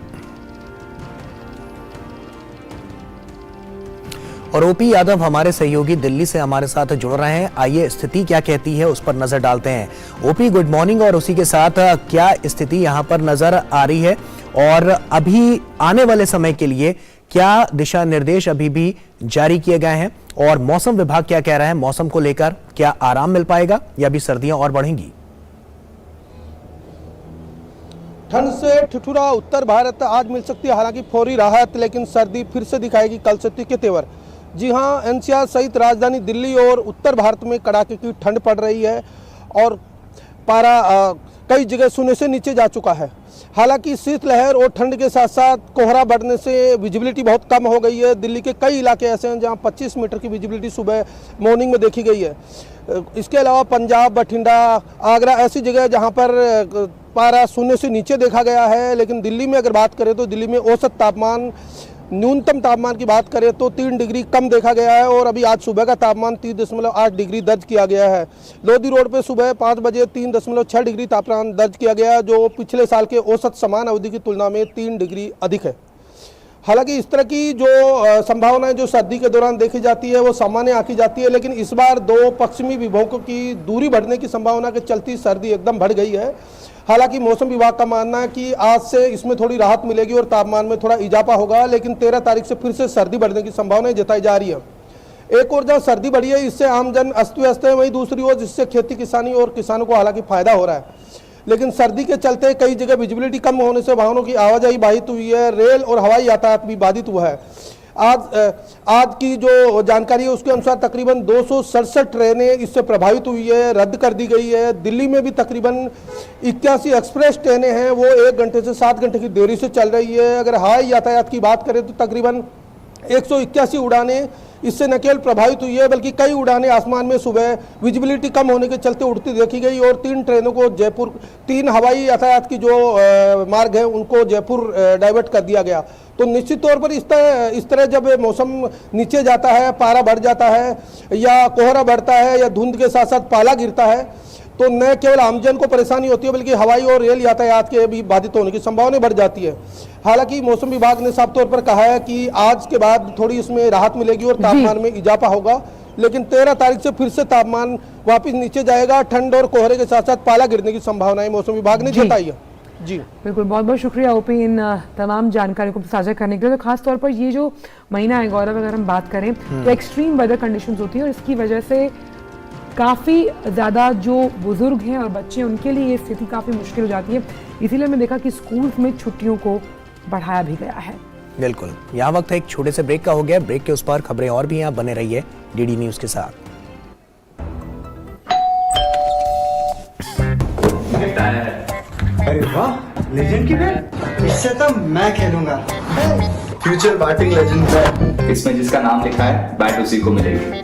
और ओपी यादव हमारे सहयोगी दिल्ली से हमारे साथ जुड़ रहे हैं। आइए स्थिति क्या कहती है उस पर नजर डालते हैं। OP, good morning. और उसी के साथ क्या स्थिति यहां पर नजर आ रही है और अभी आने वाले समय के लिए क्या दिशा निर्देश अभी भी जारी किए गए हैं और मौसम विभाग क्या कह रहा है मौसम को लेकर? क्या आराम मिल पाएगा या भी सर्दियां और बढ़ेंगी? ठंड से ठिठुरा उत्तर भारत आज मिल सकती है, हालांकि फौरी राहत, लेकिन सर्दी फिर से दिखाएगी कल से के तेवर। जी हां, एनसीआर सहित राजधानी दिल्ली और उत्तर भारत में कड़ाके की ठंड पड़ रही है और पारा कई जगह शून्य से नीचे जा चुका है। हालांकि शीतलहर और ठंड के साथ साथ कोहरा बढ़ने से विजिबिलिटी बहुत कम हो गई है। दिल्ली के कई इलाके ऐसे हैं जहां 25 मीटर की विजिबिलिटी सुबह मॉर्निंग में देखी गई है। इसके अलावा पंजाब, बठिंडा, आगरा ऐसी जगह जहां पर पारा शून्य से नीचे देखा गया है। लेकिन दिल्ली में अगर बात करें तो दिल्ली में औसत तापमान, न्यूनतम तापमान की बात करें तो 3 डिग्री कम देखा गया है और अभी आज सुबह का तापमान 3.8 डिग्री दर्ज किया गया है। लोधी रोड पे सुबह 5 बजे 3.6 डिग्री तापमान दर्ज किया गया, जो पिछले साल के औसत समान अवधि की तुलना में 3 डिग्री अधिक है। हालांकि इस तरह की जो संभावनाएं जो सर्दी के दौरान देखी जाती है वो सामान्य आंकी जाती है, लेकिन इस बार 2 पश्चिमी विभवों की दूरी बढ़ने की संभावना के चलती सर्दी एकदम बढ़ गई है। हालांकि मौसम विभाग का मानना है कि आज से इसमें थोड़ी राहत मिलेगी और तापमान में थोड़ा इजाफा होगा, लेकिन 13 तारीख से फिर से सर्दी बढ़ने की संभावनाएं जताई जा रही है। एक और जहाँ सर्दी बढ़ी है इससे आम जन अस्त व्यस्त है, वहीं दूसरी ओर जिससे खेती किसानी और किसानों को हालांकि फायदा हो रहा है। लेकिन सर्दी के चलते कई जगह विजिबिलिटी कम होने से वाहनों की आवाजाही बाधित हुई है, रेल और हवाई यातायात भी बाधित हुआ है। आज की जो जानकारी है उसके अनुसार तकरीबन 267 ट्रेनें इससे प्रभावित हुई है, रद्द कर दी गई है। दिल्ली में भी तकरीबन 81 एक्सप्रेस ट्रेनें हैं, वो 1 घंटे से 7 घंटे की देरी से चल रही है। अगर हवाई यातायात की बात करें तो तकरीबन 181 उड़ानें इससे न केवल प्रभावित हुई है बल्कि कई उड़ानें आसमान में सुबह विजिबिलिटी कम होने के चलते उड़ती देखी गई और 3 ट्रेनों को जयपुर 3 हवाई यातायात की जो मार्ग है उनको जयपुर डाइवर्ट कर दिया गया। तो निश्चित तौर पर इस तरह जब मौसम नीचे जाता है, पारा बढ़ जाता है या कोहरा बढ़ता है या धुंध के साथ साथ पाला गिरता है तो न केवल आमजन को परेशानी होती है बल्कि हवाई और रेल यातायात के भी बाधित होने की संभावना बढ़ जाती है। हालांकि मौसम विभाग ने साफ तौर पर कहा है कि आज के बाद थोड़ी इसमें राहत मिलेगी और तापमान में इजाफा होगा, लेकिन 13 तारीख से फिर से तापमान वापस नीचे जाएगा। ठंड और कोहरे के साथ साथ पाला गिरने की संभावनाएं मौसम विभाग ने जताई है। जी बिल्कुल, बहुत बहुत शुक्रिया ओपी इन तमाम जानकारी को साझा करने के लिए। तो खास तौर पर ये जो महीना है गौरव, अगर हम बात करें तो एक्सट्रीम वेदर कंडीशंस होती है और इसकी वजह से काफ़ी ज़्यादा जो बुजुर्ग हैं और बच्चे उनके लिए ये स्थिति काफ़ी मुश्किल हो जाती है। इसीलिए मैंने देखा कि स्कूल्स में छुट्टियों को बढ़ाया भी गया है। बिल्कुल, यहाँ वक्त एक छोटे से ब्रेक का हो गया। ब्रेक के उस पर खबरें और भी हैं, आप बने रहिए डीडी न्यूज के साथ। अरे वाह, लेजेंड की बैट, इससे तो मैं खेलूंगा। फ्यूचर बैटिंग लेजेंड बैट, इसमें जिसका नाम लिखा है बैट उसी को मिलेगी।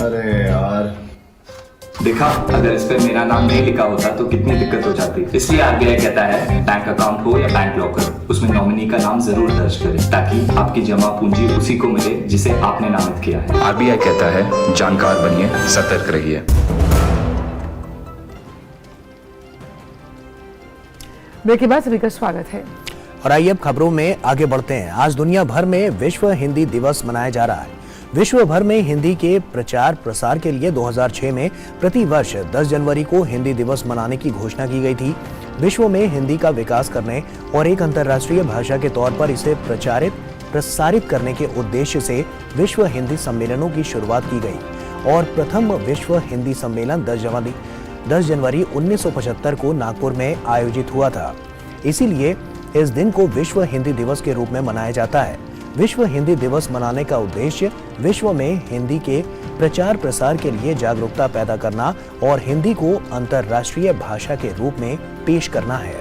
अरे यार, देखा, अगर इस पे मेरा नाम नहीं लिखा होता तो कितनी दिक्कत हो जाती। इसलिए आरबीआई कहता है बैंक अकाउंट हो या बैंक लॉकर, उसमें नॉमिनी का नाम जरूर दर्ज करें ताकि आपकी जमा पूंजी उसी को मिले जिसे आपने नामित किया है। आरबीआई कहता है जानकार बनिए, सतर्क रहिए। ब्रेक के बाद सभी का स्वागत है और आइए अब खबरों में आगे बढ़ते हैं। आज दुनिया भर में विश्व हिंदी दिवस मनाया जा रहा है। विश्व भर में हिंदी के प्रचार प्रसार के लिए 2006 में प्रति वर्ष 10 जनवरी को हिंदी दिवस मनाने की घोषणा की गई थी। विश्व में हिंदी का विकास करने और एक अंतर्राष्ट्रीय भाषा के तौर पर इसे प्रसारित करने के उद्देश्य से विश्व हिंदी सम्मेलनों की शुरुआत की गई और प्रथम विश्व हिंदी सम्मेलन 10 जनवरी 1975 को नागपुर में आयोजित हुआ था। इसीलिए इस दिन को विश्व हिंदी दिवस के रूप में मनाया जाता है। विश्व हिंदी दिवस मनाने का उद्देश्य विश्व में हिंदी के प्रचार प्रसार के लिए जागरूकता पैदा करना और हिंदी को अंतर्राष्ट्रीय भाषा के रूप में पेश करना है।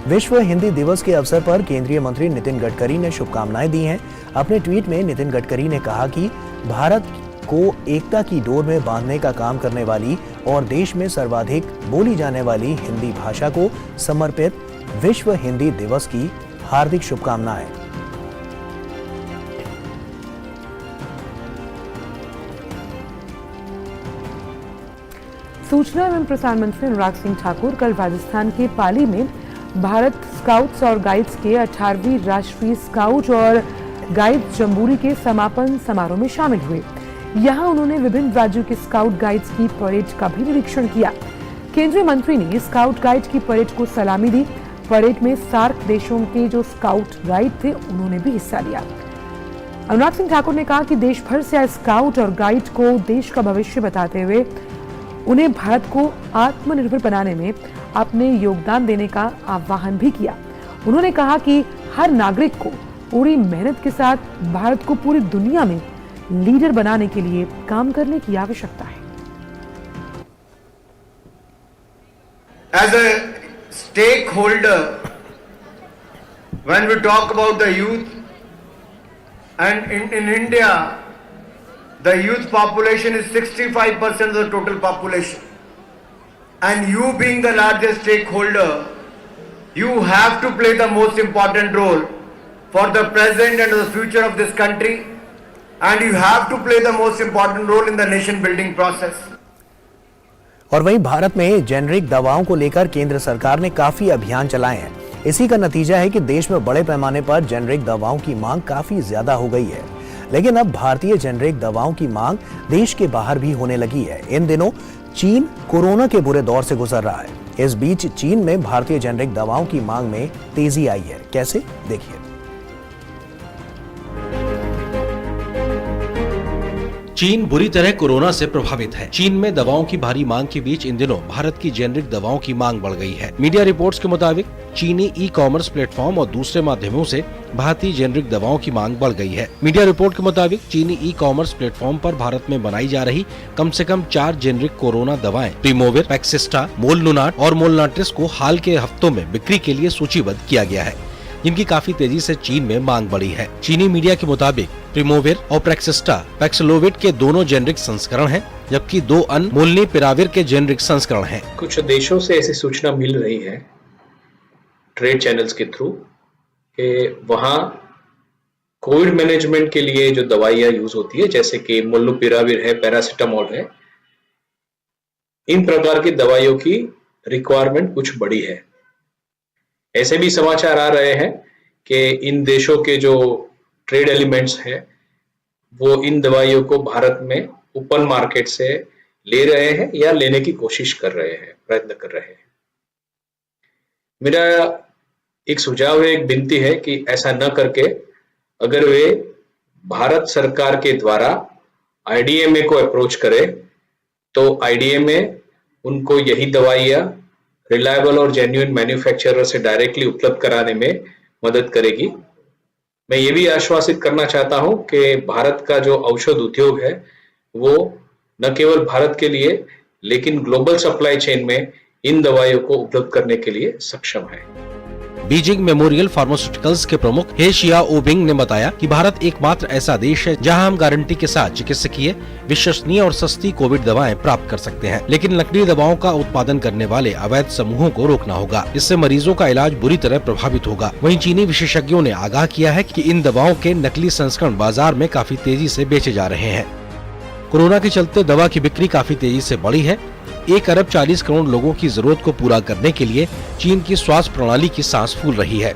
विश्व हिंदी दिवस के अवसर पर केंद्रीय मंत्री नितिन गडकरी ने शुभकामनाएं दी हैं। अपने ट्वीट में नितिन गडकरी ने कहा कि भारत को एकता की डोर में बांधने का काम करने वाली और देश में सर्वाधिक बोली जाने वाली हिंदी भाषा को समर्पित विश्व हिंदी दिवस की हार्दिक शुभकामनाएं। सूचना एवं प्रसारण मंत्री अनुराग सिंह ठाकुर कल राजस्थान के पाली में भारत स्काउट्स और गाइड्स के 18वीं राष्ट्रीय स्काउट और गाइड्स जम्बूरी के समापन समारोह में शामिल हुए। यहां उन्होंने विभिन्न राज्यों के स्काउट गाइड्स की परेड का भी निरीक्षण किया। केंद्रीय मंत्री ने स्काउट गाइड की परेड को सलामी दी। परेड में सार्क देशों के जो स्काउट गाइड थे उन्होंने भी हिस्सा लिया। अनुराग सिंह ठाकुर ने कहा कि देश भर से आए स्काउट और गाइड को देश का भविष्य बताते हुए उन्हें भारत को आत्मनिर्भर बनाने में अपने योगदान देने का आह्वान भी किया। उन्होंने कहा कि हर नागरिक को पूरी मेहनत के साथ भारत को पूरी दुनिया में लीडर बनाने के लिए काम करने की आवश्यकता है। as a stakeholder, when we talk about the youth, and in India, the youth population is 65% of the total population, and you being the largest stakeholder, you have to play the most important role for the present and the future of this country, and you have to play the most important role in the nation building process. और वहीं भारत में generic दवाओं को लेकर केंद्र सरकार ने काफी अभियान चलाए हैं। इसी का नतीजा है कि देश में बड़े पैमाने पर जेनरिक दवाओं की मांग काफी ज्यादा हो गई है। लेकिन अब भारतीय जेनरिक दवाओं की मांग देश के बाहर भी होने लगी है। इन दिनों चीन कोरोना के बुरे दौर से गुजर रहा है। इस बीच चीन में भारतीय जेनरिक दवाओं की मांग में तेजी आई है। कैसे, देखिए। चीन बुरी तरह कोरोना से प्रभावित है। चीन में दवाओं की भारी मांग के बीच इन दिनों भारत की जेनरिक दवाओं की मांग बढ़ गई है। मीडिया रिपोर्ट्स के मुताबिक चीनी ई कॉमर्स प्लेटफॉर्म और दूसरे माध्यमों से भारतीय जेनरिक दवाओं की मांग बढ़ गई है। मीडिया रिपोर्ट के मुताबिक चीनी ई कॉमर्स प्लेटफॉर्म पर भारत में बनाई जा रही कम से कम 4 जेनरिक कोरोना दवाएं प्रीमोविर, पैक्सिस्टा, मोलनुनाट और मोलनाट्रिस को हाल के हफ्तों में बिक्री के लिए सूचीबद्ध किया गया है। जिनकी काफी तेजी से चीन में मांग बढ़ी है। चीनी मीडिया के मुताबिक प्रिमोविर और प्रेक्सिस्टा पैक्सलोविड के दोनों जेनरिक संस्करण हैं, जबकि 2 अन्य मोलनुपिराविर के जेनरिक संस्करण हैं। कुछ देशों से ऐसी सूचना मिल रही है ट्रेड चैनल्स के थ्रू कि वहाँ कोविड मैनेजमेंट के लिए जो दवाइयाँ यूज होती है, जैसे कि मोलनुपिराविर है, पैरासिटामोल है, इन प्रकार की दवाइयों की रिक्वायरमेंट कुछ बढ़ी है। ऐसे भी समाचार आ रहे हैं कि इन देशों के जो ट्रेड एलिमेंट्स हैं वो इन दवाइयों को भारत में ओपन मार्केट से ले रहे हैं या लेने की कोशिश कर रहे हैं, प्रयत्न कर रहे हैं। मेरा एक सुझाव है, एक विनती है कि ऐसा न करके अगर वे भारत सरकार के द्वारा आईडीएमए को अप्रोच करे तो आईडीएमए उनको यही दवाइयाँ रिलायबल और जेन्युइन मैन्युफैक्चरर से डायरेक्टली उपलब्ध कराने में मदद करेगी। मैं ये भी आश्वासित करना चाहता हूं कि भारत का जो औषध उद्योग है वो न केवल भारत के लिए लेकिन ग्लोबल सप्लाई चेन में इन दवाइयों को उपलब्ध करने के लिए सक्षम है। बीजिंग मेमोरियल फार्मास्यूटिकल्स के प्रमुख हे शियाओबिंग ने बताया कि भारत एकमात्र ऐसा देश है जहां हम गारंटी के साथ चिकित्सकीय, विश्वसनीय और सस्ती कोविड दवाएं प्राप्त कर सकते हैं, लेकिन नकली दवाओं का उत्पादन करने वाले अवैध समूहों को रोकना होगा। इससे मरीजों का इलाज बुरी तरह प्रभावित होगा। वहीं चीनी विशेषज्ञों ने आगाह किया है कि इन दवाओं के नकली संस्करण बाजार में काफी तेजी से बेचे जा रहे हैं। कोरोना के चलते दवा की बिक्री काफी तेजी से बढ़ी है। 1 अरब 40 करोड़ लोगों की जरूरत को पूरा करने के लिए चीन की स्वास्थ्य प्रणाली की सांस फूल रही है।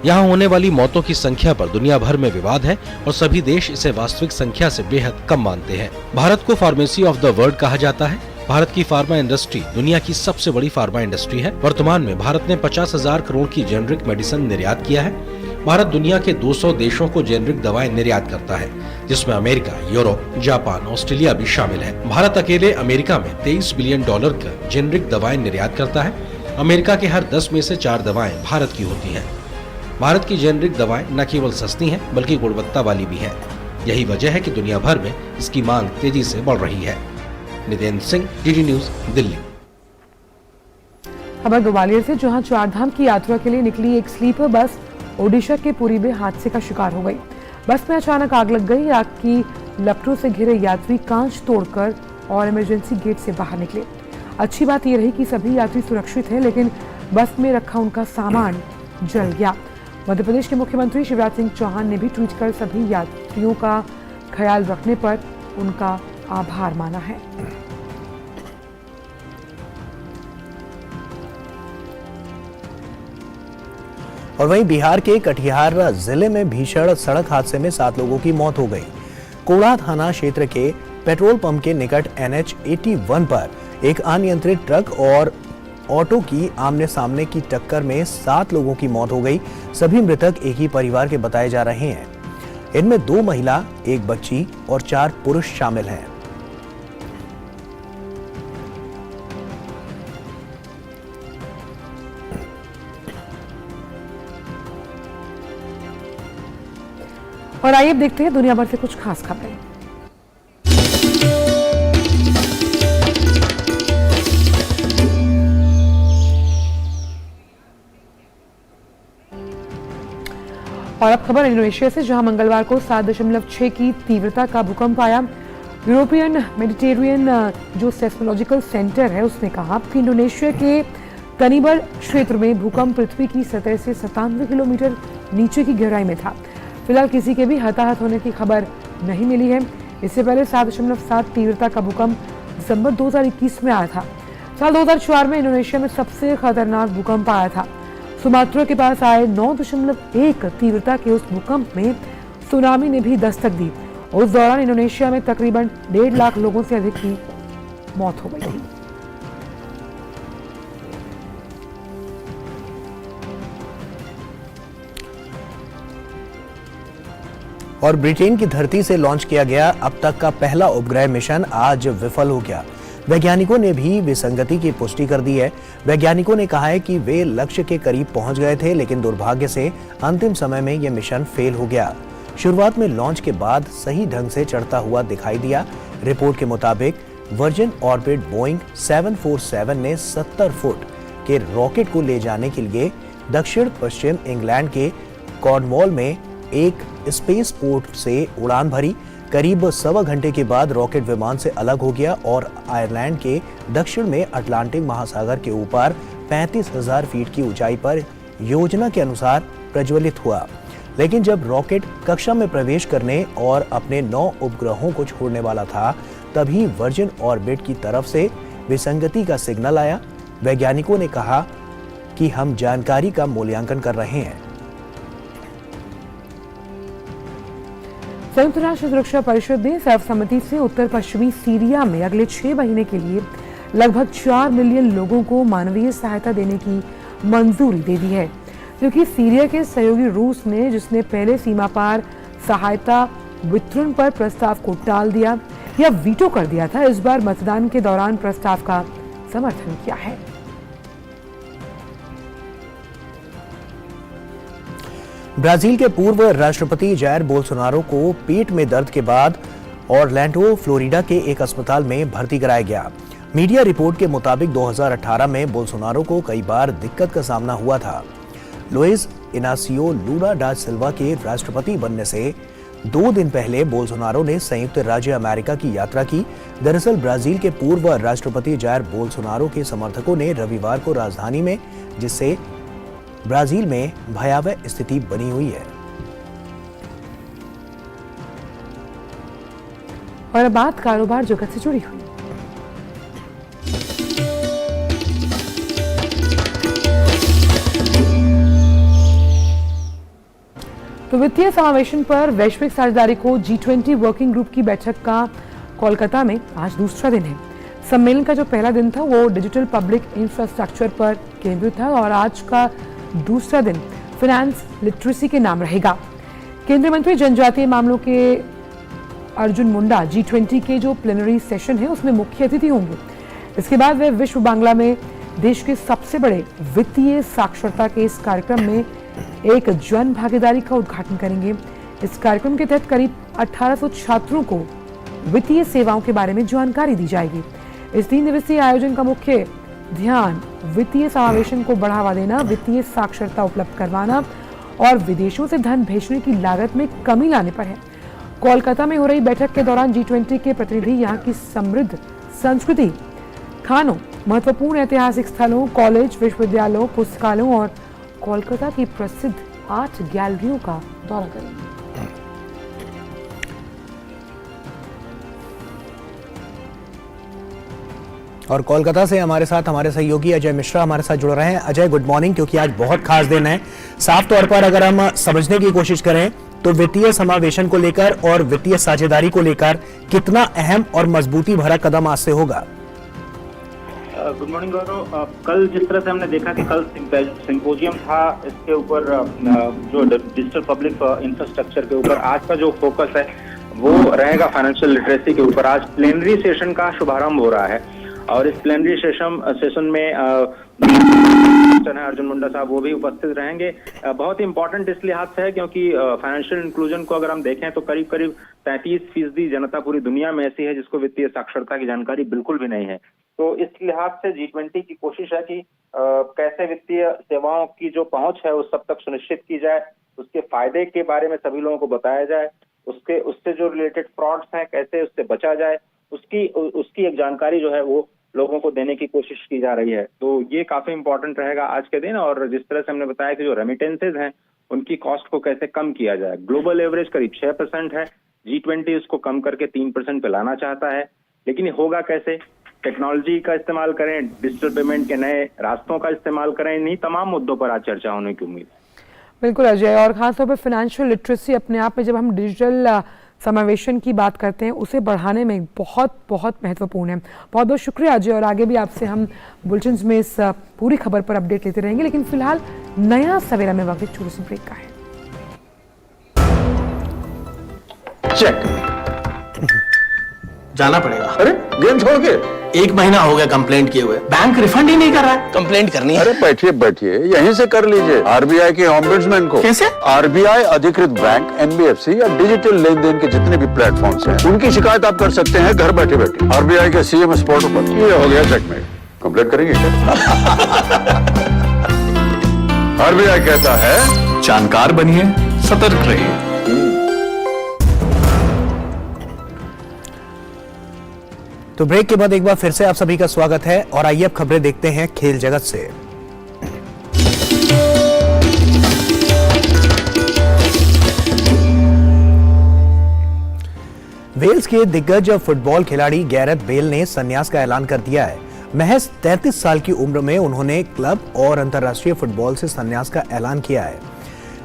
यहाँ होने वाली मौतों की संख्या पर दुनिया भर में विवाद है और सभी देश इसे वास्तविक संख्या से बेहद कम मानते हैं। भारत को फार्मेसी ऑफ द वर्ल्ड कहा जाता है। भारत की फार्मा इंडस्ट्री दुनिया की सबसे बड़ी फार्मा इंडस्ट्री है। वर्तमान में भारत ने 50,000 करोड़ की जेनरिक मेडिसिन निर्यात किया है। भारत दुनिया के 200 देशों को जेनरिक दवाएं निर्यात करता है, जिसमें अमेरिका, यूरोप, जापान, ऑस्ट्रेलिया भी शामिल है। भारत अकेले अमेरिका में $23 बिलियन का जेनरिक दवाएं निर्यात करता है। अमेरिका के हर 10 में से 4 दवाएं भारत की होती हैं। भारत की जेनरिक दवाएं न केवल सस्ती हैं बल्कि गुणवत्ता वाली भी हैं। यही वजह है कि दुनिया भर में इसकी मांग तेजी से बढ़ रही है। Nitendra Singh, DD news, Delhi. खबर ग्वालियर से, जहां चारधाम की यात्रा के लिए निकली एक स्लीपर बस ओडिशा के पुरी में हादसे का शिकार हो गई। बस में अचानक आग लग गई। आग की लपटों से घिरे यात्री कांच तोड़कर और इमरजेंसी गेट से बाहर निकले। अच्छी बात यह रही कि सभी यात्री सुरक्षित हैं, लेकिन बस में रखा उनका सामान जल गया। मध्य प्रदेश के मुख्यमंत्री शिवराज सिंह चौहान ने भी ट्वीट कर सभी यात्रियों का ख्याल रखने पर उनका आभार माना है। और वहीं बिहार के कटिहार जिले में भीषण सड़क हादसे में 7 लोगों की मौत हो गई। कोड़ा थाना क्षेत्र के पेट्रोल पंप के निकट NH 81 पर एक अनियंत्रित ट्रक और ऑटो की आमने सामने की टक्कर में 7 लोगों की मौत हो गई। सभी मृतक एक ही परिवार के बताए जा रहे हैं। इनमें 2 महिला, 1 बच्ची और 4 पुरुष शामिल हैं। और आइए देखते हैं दुनिया भर से कुछ खास खबरें। और अब खबर इंडोनेशिया से, जहां मंगलवार को 7.6 की तीव्रता का भूकंप आया। यूरोपियन मेडिटेरियन जो सेस्मोलॉजिकल सेंटर है उसने कहा कि इंडोनेशिया के कनिबर क्षेत्र में भूकंप पृथ्वी की सतह से 97 किलोमीटर नीचे की गहराई में था। फिलहाल किसी के भी हताहत होने की खबर नहीं मिली है। इससे पहले 7.7 तीव्रता का भूकंप दिसंबर 2021 में आया था। साल 2004 में इंडोनेशिया में सबसे खतरनाक भूकंप आया था। सुमात्रा के पास आए 9.1 तीव्रता के उस भूकंप में सुनामी ने भी दस्तक दी। उस दौरान इंडोनेशिया में तकरीबन 1.5 लाख लोगों से अधिक की मौत हो गई थी। और ब्रिटेन की धरती से लॉन्च किया गया अब तक का पहला उपग्रह मिशन आज विफल हो गया। वैज्ञानिकों ने भी विसंगति की पुष्टि कर दी है। वैज्ञानिकों ने कहा है कि वे लक्ष्य के करीब पहुंच गए थे, लेकिन दुर्भाग्य से अंतिम समय में यह मिशन फेल हो गया। शुरुआत में लॉन्च के बाद सही ढंग से चढ़ता हुआ दिखाई दिया। रिपोर्ट के मुताबिक वर्जिन ऑर्बिट बोइंग 747 ने 70 फुट के रॉकेट को ले जाने के लिए दक्षिण पश्चिम इंग्लैंड के कॉर्नवॉल में एक स्पेस पोर्ट से उड़ान भरी। करीब 1.25 घंटे के बाद रॉकेट विमान से अलग हो गया और आयरलैंड के दक्षिण में अटलांटिक महासागर के ऊपर 35,000 फीट की ऊंचाई पर योजना के अनुसार प्रज्वलित हुआ। लेकिन जब रॉकेट कक्षा में प्रवेश करने और अपने 9 उपग्रहों को छोड़ने वाला था, तभी वर्जिन ऑर्बिट की तरफ से विसंगति का सिग्नल आया। वैज्ञानिकों ने कहा कि हम जानकारी का मूल्यांकन कर रहे हैं। संयुक्त राष्ट्र सुरक्षा परिषद ने सर्वसम्मति से उत्तर पश्चिमी सीरिया में अगले 6 महीने के लिए लगभग 4 मिलियन लोगों को मानवीय सहायता देने की मंजूरी दे दी है, क्योंकि सीरिया के सहयोगी रूस ने, जिसने पहले सीमा पार सहायता वितरण पर प्रस्ताव को टाल दिया या वीटो कर दिया था, इस बार मतदान के दौरान प्रस्ताव का समर्थन किया है। ब्राजील के पूर्व राष्ट्रपति जायर बोल्सोनारो को पेट में दर्द के बाद ऑरलैंडो, फ्लोरिडा के एक अस्पताल में भर्ती कराया गया। मीडिया रिपोर्ट के मुताबिक 2018 में बोल्सोनारो को कई बार दिक्कत का सामना हुआ था। लुइस इनासियो लूला डा सिल्वा के राष्ट्रपति बनने से 2 दिन पहले बोल्सोनारो ने संयुक्त राज्य अमेरिका की यात्रा की। दरअसल ब्राजील के पूर्व राष्ट्रपति जायर बोल्सोनारो के समर्थकों ने रविवार को राजधानी में, जिससे ब्राजील में भयावह स्थिति बनी हुई है। और अब बात कारोबार जगत से जुड़ी हुई। तो वित्तीय समावेशन पर वैश्विक साझेदारी को G20 वर्किंग ग्रुप की बैठक का कोलकाता में आज दूसरा दिन है। सम्मेलन का जो पहला दिन था वो डिजिटल पब्लिक इंफ्रास्ट्रक्चर पर केंद्रित था और आज का दूसरा दिन फाइनेंस लिटरेसी के नाम रहेगा। केंद्रीय मंत्री जनजातीय मामलों के अर्जुन मुंडा G20 के जो प्लेनरी सेशन है उसमें मुख्य अतिथि होंगे। इसके बाद वे विश्व बांग्ला में देश के सबसे बड़े वित्तीय साक्षरता के इस कार्यक्रम में एक जन भागीदारी का उद्घाटन करेंगे। इस कार्यक्रम के तहत करीब 1800 छात्रों को वित्तीय सेवाओं के बारे में जानकारी दी जाएगी। इस 3 दिवसीय आयोजन का मुख्य ध्यान वित्तीय समावेशन को बढ़ावा देना, वित्तीय साक्षरता उपलब्ध करवाना और विदेशों से धन भेजने की लागत में कमी लाने पर है। कोलकाता में हो रही बैठक के दौरान G20 के प्रतिनिधि यहाँ की समृद्ध संस्कृति, खानों, महत्वपूर्ण ऐतिहासिक स्थलों, कॉलेज, विश्वविद्यालयों, पुस्तकालयों और कोलकाता की प्रसिद्ध आर्ट गैलरियों का दौरा करेंगे। और कोलकाता से हमारे साथ हमारे सहयोगी अजय मिश्रा हमारे साथ जुड़ रहे हैं। Ajay, good morning. क्योंकि आज बहुत खास दिन है, साफ तौर पर अगर हम समझने की कोशिश करें तो वित्तीय समावेशन को लेकर और वित्तीय साझेदारी को लेकर कितना अहम और मजबूती भरा कदम आज से होगा? गुड मॉर्निंग गौरव। कल जिस तरह से हमने देखा कि कल सिंपोजियम था इसके ऊपर, जो डिजिटल पब्लिक इंफ्रास्ट्रक्चर के ऊपर, आज का जो फोकस है वो रहेगा फाइनेंशियल लिटरेसी के ऊपर। आज प्लेनरी सेशन का शुभारंभ हो रहा है और इस प्लेनरी सेशन में अर्जुन मुंडा साहब वो भी उपस्थित रहेंगे। बहुत ही इंपॉर्टेंट इस लिहाज से है क्योंकि फाइनेंशियल इंक्लूजन को अगर हम देखें तो करीब करीब 33% जनता पूरी दुनिया में ऐसी है जिसको वित्तीय साक्षरता की जानकारी बिल्कुल भी नहीं है। तो इस लिहाज से G20 की कोशिश है कि कैसे वित्तीय सेवाओं की जो पहुंच है उस सब तक सुनिश्चित की जाए, उसके फायदे के बारे में सभी लोगों को बताया जाए, उससे जो रिलेटेड फ्रॉड्स हैं कैसे उससे बचा जाए, उसकी एक जानकारी जो है वो लोगों को देने की कोशिश की जा रही है। तो ये काफी इंपॉर्टेंट रहेगा आज के दिन। और जिस तरह से हमने बताया कि जो रेमिटेंसेज हैं उनकी कॉस्ट को कैसे कम किया जाए। ग्लोबल एवरेज करीब 6% है, G20 उसको कम करके 3% पे लाना चाहता है, लेकिन ये होगा कैसे? टेक्नोलॉजी का इस्तेमाल करें, डिजिटल पेमेंट के नए रास्तों का इस्तेमाल करें, इन्हीं तमाम मुद्दों पर आज चर्चा होने की उम्मीद है। बिल्कुल अजय, और खासतौर पर फाइनेंशियल लिटरेसी अपने आप में जब हम डिजिटल समावेशन की बात करते हैं उसे बढ़ाने में बहुत बहुत महत्वपूर्ण है। बहुत बहुत शुक्रिया अजय, और आगे भी आपसे हम बुलेटिन्स में इस पूरी खबर पर अपडेट लेते रहेंगे। लेकिन फिलहाल नया सवेरा में वक्त छोटे से ब्रेक का है। चेक जाना पड़ेगा। अरे गेम छोड़ के 1 महीना हो गया कंप्लेंट किए हुए, बैंक रिफंड ही नहीं कर रहा है। कंप्लेंट करनी है। अरे बैठिए बैठिए, यहीं से कर लीजिए आरबीआई के ऑम्बुड्समैन को। कैसे? आरबीआई अधिकृत बैंक, एनबीएफसी या डिजिटल लेन देन के जितने भी प्लेटफॉर्म्स हैं उनकी शिकायत आप कर सकते हैं घर बैठे बैठे। आरबीआई के CMS पोर्टल पर। ये हो गया चेकमेट। कंप्लेंट करेंगे क्या? आरबीआई कहता है जानकार बनिए, सतर्क रहिए। तो ब्रेक के बाद एक बार फिर से आप सभी का स्वागत है और आइए अब खबरें देखते हैं खेल जगत से। वेल्स के दिग्गज फुटबॉल खिलाड़ी गैरेथ बेल ने संन्यास का ऐलान कर दिया है। महज 33 साल की उम्र में उन्होंने क्लब और अंतर्राष्ट्रीय फुटबॉल से संन्यास का ऐलान किया है।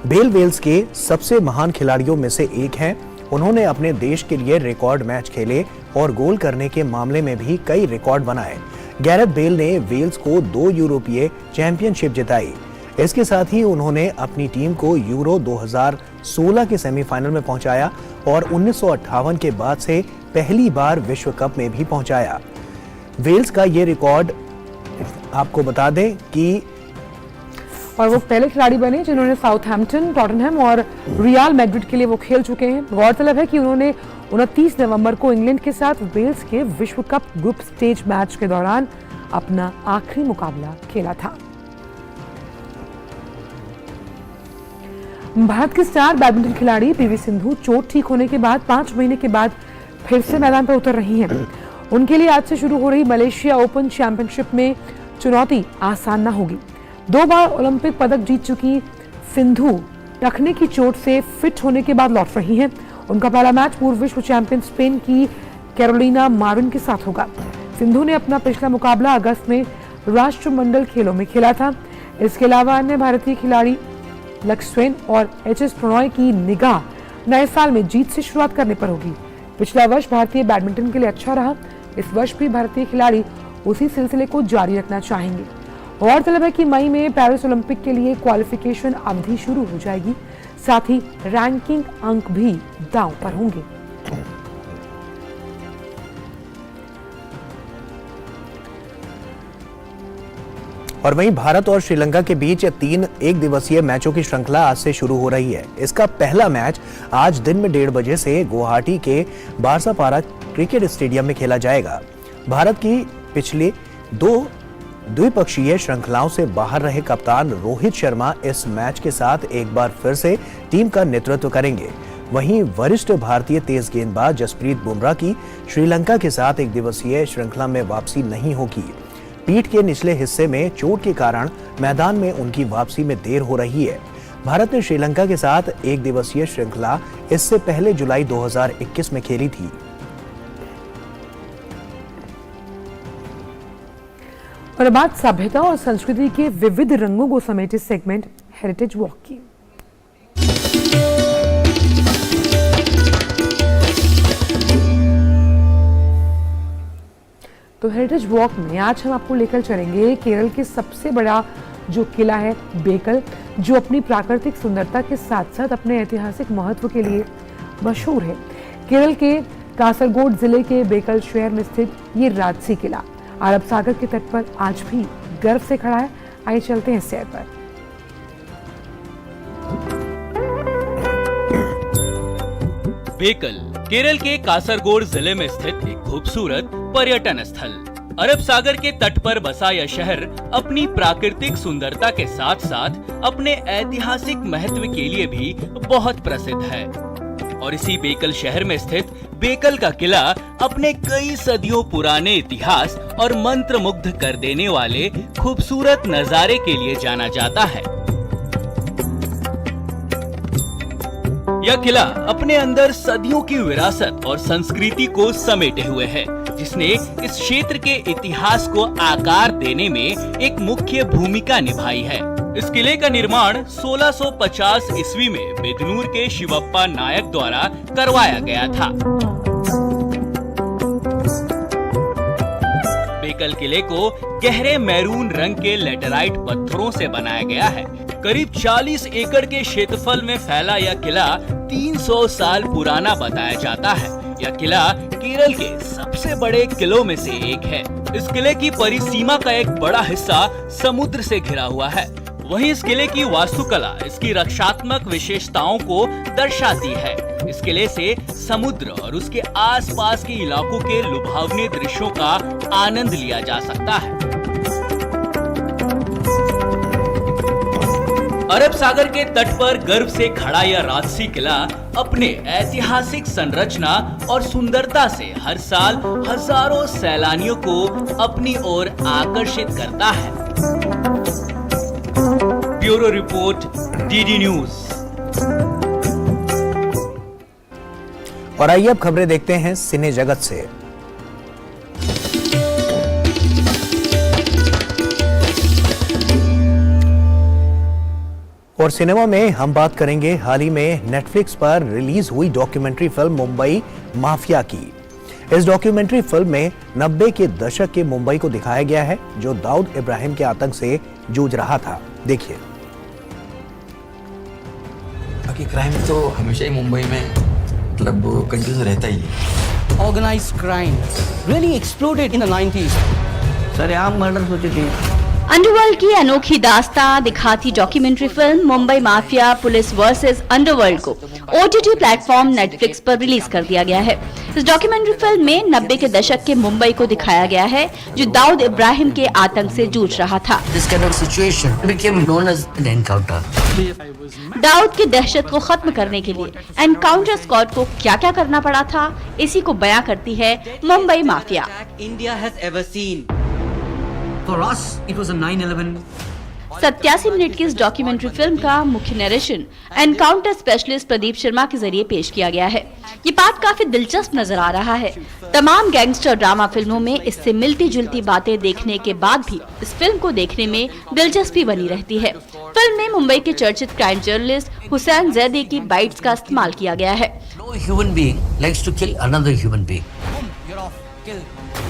बेल वेल्स के सबसे महान खिलाड़ियों में से एक हैं। उन्होंने अपने देश के लिए रिकॉर्ड मैच खेले और गोल करने के मामले में भी कई रिकॉर्ड बनाए। गैरेथ बेल ने वेल्स को 2 यूरोपीय चैंपियनशिप जिताई। इसके साथ ही उन्होंने अपनी टीम को यूरो 2016 के सेमीफाइनल में पहुंचाया और 1958 के बाद से पहली बार विश्व कप में भी पहुंचाया। वेल्स का ये रिकॉर्ड आपको बता दें कि और वो पहले खिलाड़ी बने जिन्होंने साउथहैम्पटन, टॉटनहम और रियल मैड्रिड के लिए वो खेल चुके हैं। गौरतलब है कि उन्होंने 29 नवंबर को इंग्लैंड के साथ वेल्स के विश्व कप ग्रुप स्टेज मैच के दौरान अपना आखिरी मुकाबला खेला था। भारत की स्टार बैडमिंटन खिलाड़ी पीवी सिंधु चोट ठीक होने के बाद 5 महीने के बाद फिर से मैदान पर उतर रही हैं। उनके लिए आज से शुरू हो रही मलेशिया ओपन चैंपियनशिप में चुनौती आसान न होगी। 2 बार ओलंपिक पदक जीत चुकी सिंधु टखने की चोट से फिट होने के बाद लौट रही हैं। उनका पहला मैच पूर्व विश्व चैंपियन स्पेन की कैरोलिना मारिन के साथ होगा। सिंधु ने अपना पिछला मुकाबला अगस्त में राष्ट्रमंडल खेलों में खेला था। इसके अलावा अन्य भारतीय खिलाड़ी लक्ष्य सेन और एच.एस. प्रणॉय की निगाह नए साल में जीत से शुरुआत करने पर होगी। पिछला वर्ष भारतीय बैडमिंटन के लिए अच्छा रहा। इस वर्ष भी भारतीय खिलाड़ी उसी सिलसिले को जारी रखना चाहेंगे। गौरतलब है कि मई में पेरिस ओलंपिक के लिए क्वालिफिकेशन अवधि शुरू हो जाएगी। साथ ही रैंकिंग अंक भी दांव पर होंगे। और वहीं भारत और श्रीलंका के बीच 3 एक दिवसीय मैचों की श्रृंखला आज से शुरू हो रही है। इसका पहला मैच आज दिन में 1:30 बजे से गुवाहाटी के बारसापारा क्रिकेट स्टेडियम में खेला जाएगा। भारत की पिछले 2 द्विपक्षीय श्रृंखलाओं से बाहर रहे कप्तान रोहित शर्मा इस मैच के साथ एक बार फिर से टीम का नेतृत्व करेंगे। वहीं वरिष्ठ भारतीय तेज गेंदबाज जसप्रीत बुमराह की श्रीलंका के साथ एक दिवसीय श्रृंखला में वापसी नहीं होगी। पीठ के निचले हिस्से में चोट के कारण मैदान में उनकी वापसी में देर हो रही है। भारत ने श्रीलंका के साथ एक दिवसीय श्रृंखला इससे पहले जुलाई 2021 में खेली थी। और बात सभ्यता और संस्कृति के विविध रंगों को समेटे सेगमेंट हेरिटेज वॉक की। तो हेरिटेज वॉक में आज हम आपको लेकर चलेंगे केरल के सबसे बड़ा जो किला है बेकल, जो अपनी प्राकृतिक सुंदरता के साथ साथ अपने ऐतिहासिक महत्व के लिए मशहूर है। केरल के कासरगोड जिले के बेकल शहर में स्थित ये राजसी किला अरब सागर के तट पर आज भी गर्व से खड़ा है। आइए चलते हैं सैर पर। बेकल केरल के कासरगोड जिले में स्थित एक खूबसूरत पर्यटन स्थल। अरब सागर के तट पर बसा यह शहर अपनी प्राकृतिक सुंदरता के साथ साथ अपने ऐतिहासिक महत्व के लिए भी बहुत प्रसिद्ध है। और इसी बेकल शहर में स्थित बेकल का किला अपने कई सदियों पुराने इतिहास और मंत्रमुग्ध कर देने वाले खूबसूरत नजारे के लिए जाना जाता है। यह किला अपने अंदर सदियों की विरासत और संस्कृति को समेटे हुए है, जिसने इस क्षेत्र के इतिहास को आकार देने में एक मुख्य भूमिका निभाई है। इस किले का निर्माण 1650 ईस्वी में बिदनूर के शिवप्पा नायक द्वारा करवाया गया था। बेकल किले को गहरे मैरून रंग के लेटेराइट पत्थरों से बनाया गया है। करीब 40 एकड़ के क्षेत्रफल में फैला यह किला 300 साल पुराना बताया जाता है। यह किला केरल के सबसे बड़े किलों में से एक है। इस किले की परिसीमा का एक बड़ा हिस्सा समुद्र से घिरा हुआ है। वहीं इस किले की वास्तुकला इसकी रक्षात्मक विशेषताओं को दर्शाती है। इस किले से समुद्र और उसके आसपास के इलाकों के लुभावने दृश्यों का आनंद लिया जा सकता है। अरब सागर के तट पर गर्व से खड़ा यह राजसी किला अपने ऐतिहासिक संरचना और सुंदरता से हर साल हजारों सैलानियों को अपनी ओर आकर्षित करता है। Bureau report, DD news. और आइए अब खबरें देखते हैं सिने जगत से। और सिनेमा में हम बात करेंगे हाल ही में नेटफ्लिक्स पर रिलीज हुई डॉक्यूमेंट्री फिल्म मुंबई माफिया की। इस डॉक्यूमेंट्री फिल्म में 90 के दशक के मुंबई को दिखाया गया है, जो दाऊद इब्राहिम के आतंक से जूझ रहा था। देखिए। बाकी क्राइम तो हमेशा ही मुंबई में मतलब कंटिन्यूस रहता ही है। Organized crime really exploded in the 90s। सरेआम मर्डर होते थे। अंडरवर्ल्ड की अनोखी दास्तां दिखाती documentary film Mumbai mafia police versus underworld को ओटीटी प्लेटफॉर्म नेटफ्लिक्स पर रिलीज कर दिया गया है। इस डॉक्यूमेंट्री फिल्म में 90 के दशक के मुंबई को दिखाया गया है, जो दाऊद इब्राहिम के आतंक से जूझ रहा था। दाऊद की दहशत को खत्म करने के लिए एनकाउंटर स्क्वाड को क्या क्या करना पड़ा था, इसी को बयां करती है Mumbai mafia. India has ever seen. For us, it was a 9/11. 87 minute की इस डॉक्यूमेंट्री फिल्म का मुख्य narration encounter specialist Pradeep Sharma के जरिए पेश किया गया है। ये बात काफी दिलचस्प नजर आ रहा है। तमाम गैंगस्टर ड्रामा फिल्मों में इससे मिलती जुलती बातें देखने के बाद भी इस फिल्म को देखने में दिलचस्पी बनी रहती है। फिल्म में मुंबई के चर्चित क्राइम जर्नलिस्ट हुसैन जैदी की बाइट्स का इस्तेमाल किया गया है। No human being likes to kill another human being.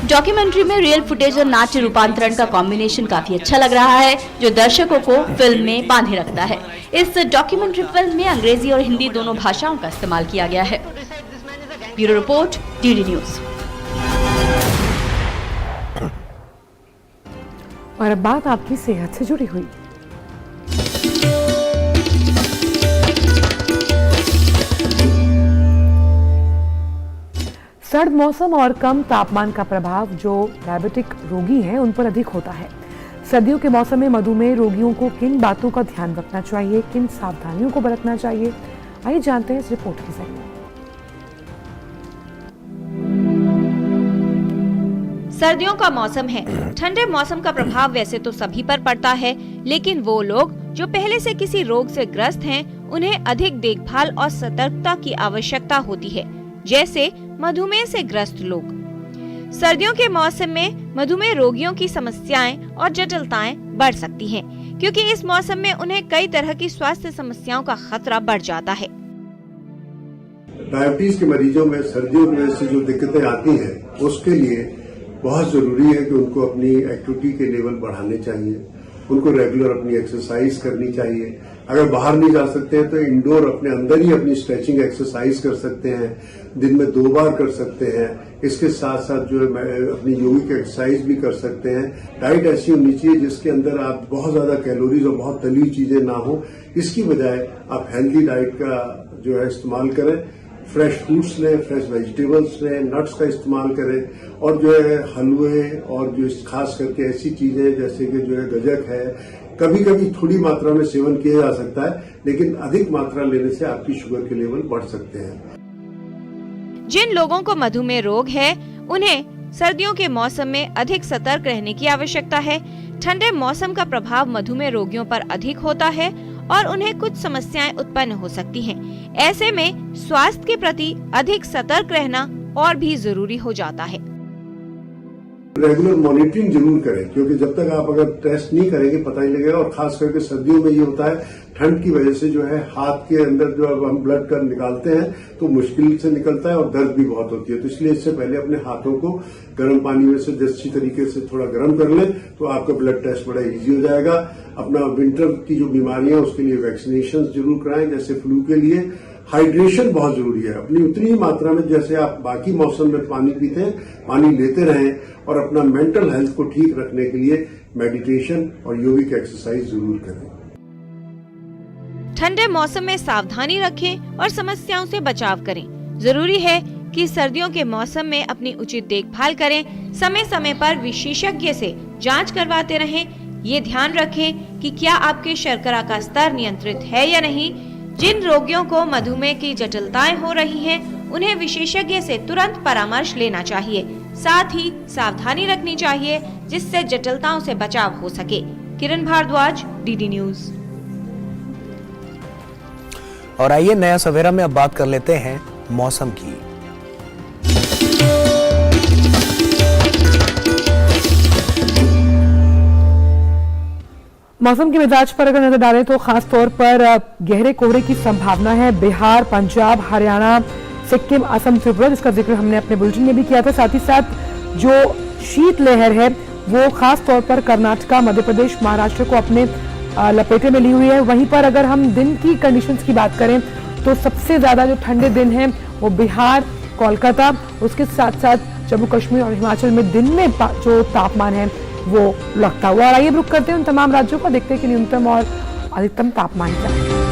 Documentary में रियल फुटेज और नाट्य रूपांतरण का कॉम्बिनेशन काफी अच्छा लग रहा है, जो दर्शकों को फिल्म में बांधे रखता है। इस डॉक्यूमेंट्री फिल्म में अंग्रेजी और हिंदी दोनों भाषाओं का इस्तेमाल किया गया है। Bureau report, DD news. और अब बात आपकी सेहत से जुड़ी हुई। सर्द मौसम और कम तापमान का प्रभाव जो डायबिटिक रोगी हैं उन पर अधिक होता है। सर्दियों के मौसम में मधुमेह रोगियों को किन बातों का ध्यान रखना चाहिए, किन सावधानियों को बरतना चाहिए, आइए जानते हैं इस रिपोर्ट के जरिए। सर्दियों का मौसम है। ठंडे मौसम का प्रभाव वैसे तो सभी पर पड़ता है, लेकिन वो लोग जो पहले से किसी रोग से ग्रस्त हैं, उन्हें अधिक देखभाल और सतर्कता की आवश्यकता होती है, जैसे मधुमेह से ग्रस्त लोग। सर्दियों के मौसम में मधुमेह रोगियों की समस्याएं और जटिलताएं बढ़ सकती हैं, क्योंकि इस मौसम में उन्हें कई तरह की स्वास्थ्य समस्याओं का खतरा बढ़ जाता है। डायबिटीज के मरीजों में सर्दियों की वजह से जो दिक्कतें आती हैं, उसके लिए बहुत जरूरी है कि उनको अपनी एक्टिविटी के लेवल बढ़ाने चाहिए, उनको रेगुलर अपनी एक्सरसाइज करनी चाहिए। अगर बाहर नहीं जा सकते हैं तो इंडोर अपने अंदर ही अपनी स्ट्रेचिंग एक्सरसाइज कर सकते हैं, दिन में 2 बार कर सकते हैं। इसके साथ साथ जो है अपनी योगिक एक्सरसाइज भी कर सकते हैं। डाइट ऐसी होनी चाहिए जिसके अंदर आप बहुत ज्यादा कैलोरीज और बहुत तली चीजें ना हो, इसकी बजाय आप हेल्दी डाइट का जो है इस्तेमाल करें। फ्रेश फ्रूट्स लें, फ्रेश वेजिटेबल्स लें, नट्स का इस्तेमाल करें, और जो है हलवे और जो खास करके ऐसी चीजें जैसे कि जो है गजक है, कभी कभी थोड़ी मात्रा में सेवन किया जा सकता है, लेकिन अधिक मात्रा लेने से आपकी शुगर के लेवल बढ़ सकते हैं। जिन लोगों को मधुमेह रोग है, उन्हें सर्दियों के मौसम में अधिक सतर्क रहने की आवश्यकता है। ठंडे मौसम का प्रभाव मधुमेह रोगियों पर अधिक होता है और उन्हें कुछ समस्याएं उत्पन्न हो सकती हैं। ऐसे में स्वास्थ्य के प्रति अधिक सतर्क रहना और भी जरूरी हो जाता है। रेगुलर मॉनिटरिंग जरूर करें, क्योंकि जब तक आप अगर टेस्ट नहीं करेंगे पता नहीं लगेगा। और खास करके सर्दियों में ये होता है, ठंड की वजह से जो है हाथ के अंदर जो अब हम ब्लड कर निकालते हैं तो मुश्किल से निकलता है और दर्द भी बहुत होती है। तो इसलिए इससे पहले अपने हाथों को गर्म पानी में से अच्छी तरीके से थोड़ा गर्म कर लें तो आपका ब्लड टेस्ट बड़ा इजी हो जाएगा। अपना विंटर की जो बीमारियां उसके लिए वैक्सीनेशन जरूर कराएं, जैसे फ्लू के लिए। हाइड्रेशन बहुत जरूरी है, अपनी उतनी ही मात्रा में जैसे आप बाकी मौसम में पानी पीते हैं, पानी लेते रहें। और अपना मेंटल हेल्थ को ठीक रखने के लिए मेडिटेशन और योगिक एक्सरसाइज जरूर करें। ठंडे मौसम में सावधानी रखें और समस्याओं से बचाव करें। जरूरी है कि सर्दियों के मौसम में अपनी उचित देखभाल करें। समय समय पर विशेषज्ञ से जांच करवाते रहें। ये ध्यान रखें कि क्या आपके शर्करा का स्तर नियंत्रित है या नहीं। जिन रोगियों को मधुमेह की जटिलताएं हो रही हैं, उन्हें विशेषज्ञ से तुरंत परामर्श लेना चाहिए। साथ ही सावधानी रखनी चाहिए जिससे जटिलताओं से बचाव हो सके। किरण भारद्वाज, डीडी न्यूज। और आइए नया सवेरा में अब बात कर लेते हैं मौसम की। मौसम के मिजाज पर अगर नजर डालें तो खास तौर पर गहरे कोहरे की संभावना है बिहार, पंजाब, हरियाणा, सिक्किम, असम, त्रिपुरा, जिसका जिक्र हमने अपने बुलेटिन में भी किया था। साथ ही साथ जो शीत लहर है वो खास तौर पर कर्नाटका, मध्य प्रदेश, महाराष्ट्र को अपने लपेटे में ली हुई है। वहीं पर अगर हम दिन की कंडीशंस की बात करें तो सबसे ज्यादा जो ठंडे दिन हैं वो बिहार, कोलकाता, उसके साथ साथ जम्मू कश्मीर और हिमाचल में दिन में जो तापमान है वो लगता हुआ। और आइए रुक करते हैं उन तमाम राज्यों को, देखते हैं कि न्यूनतम और अधिकतम तापमान क्या है।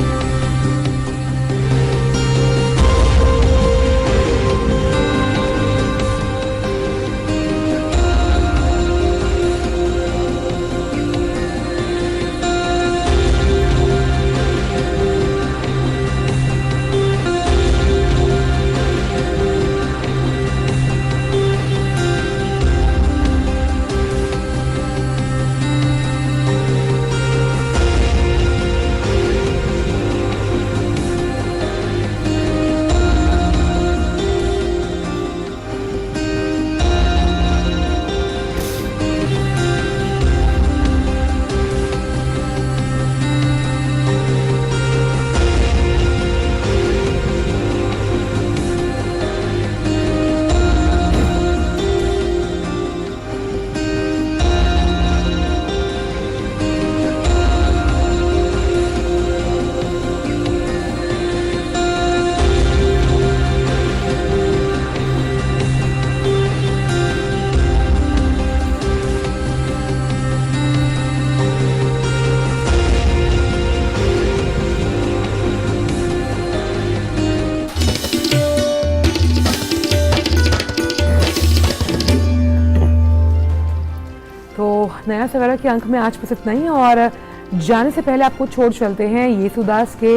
नया सवेरा के अंक में आज बस इतना ही, और जाने से पहले आपको छोड़ चलते हैं येसुदास के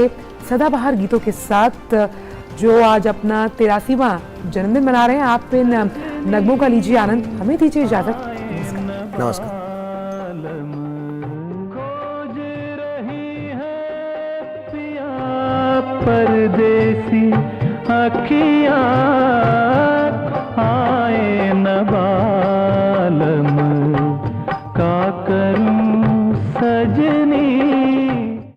सदाबहार गीतों के साथ, जो आज अपना 83वां जन्मदिन मना रहे हैं। आप इन नगमों का लीजिए आनंद, हमें दीजिए इजाजत। नमस्कार। परदेसी अखियां आए न बालम, का करूं सजनी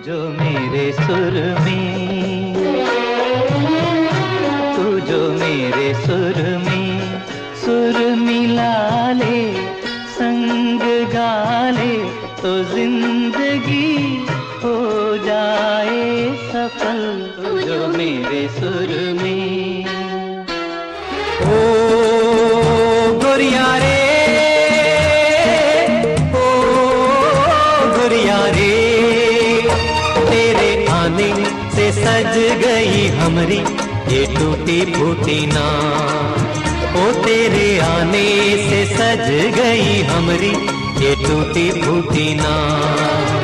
जो मेरे सुर में, तू जो मेरे सुर में सुर मिला ले, संग गा ले तो जिंदगी हो जाए सफल, तू जो मेरे सुर में। ओ गोरिया रे, से सज गई हमरी ये टूटी फूटी नाव, ओ तेरे आने से सज गई हमरी ये टूटी फूटी नाव।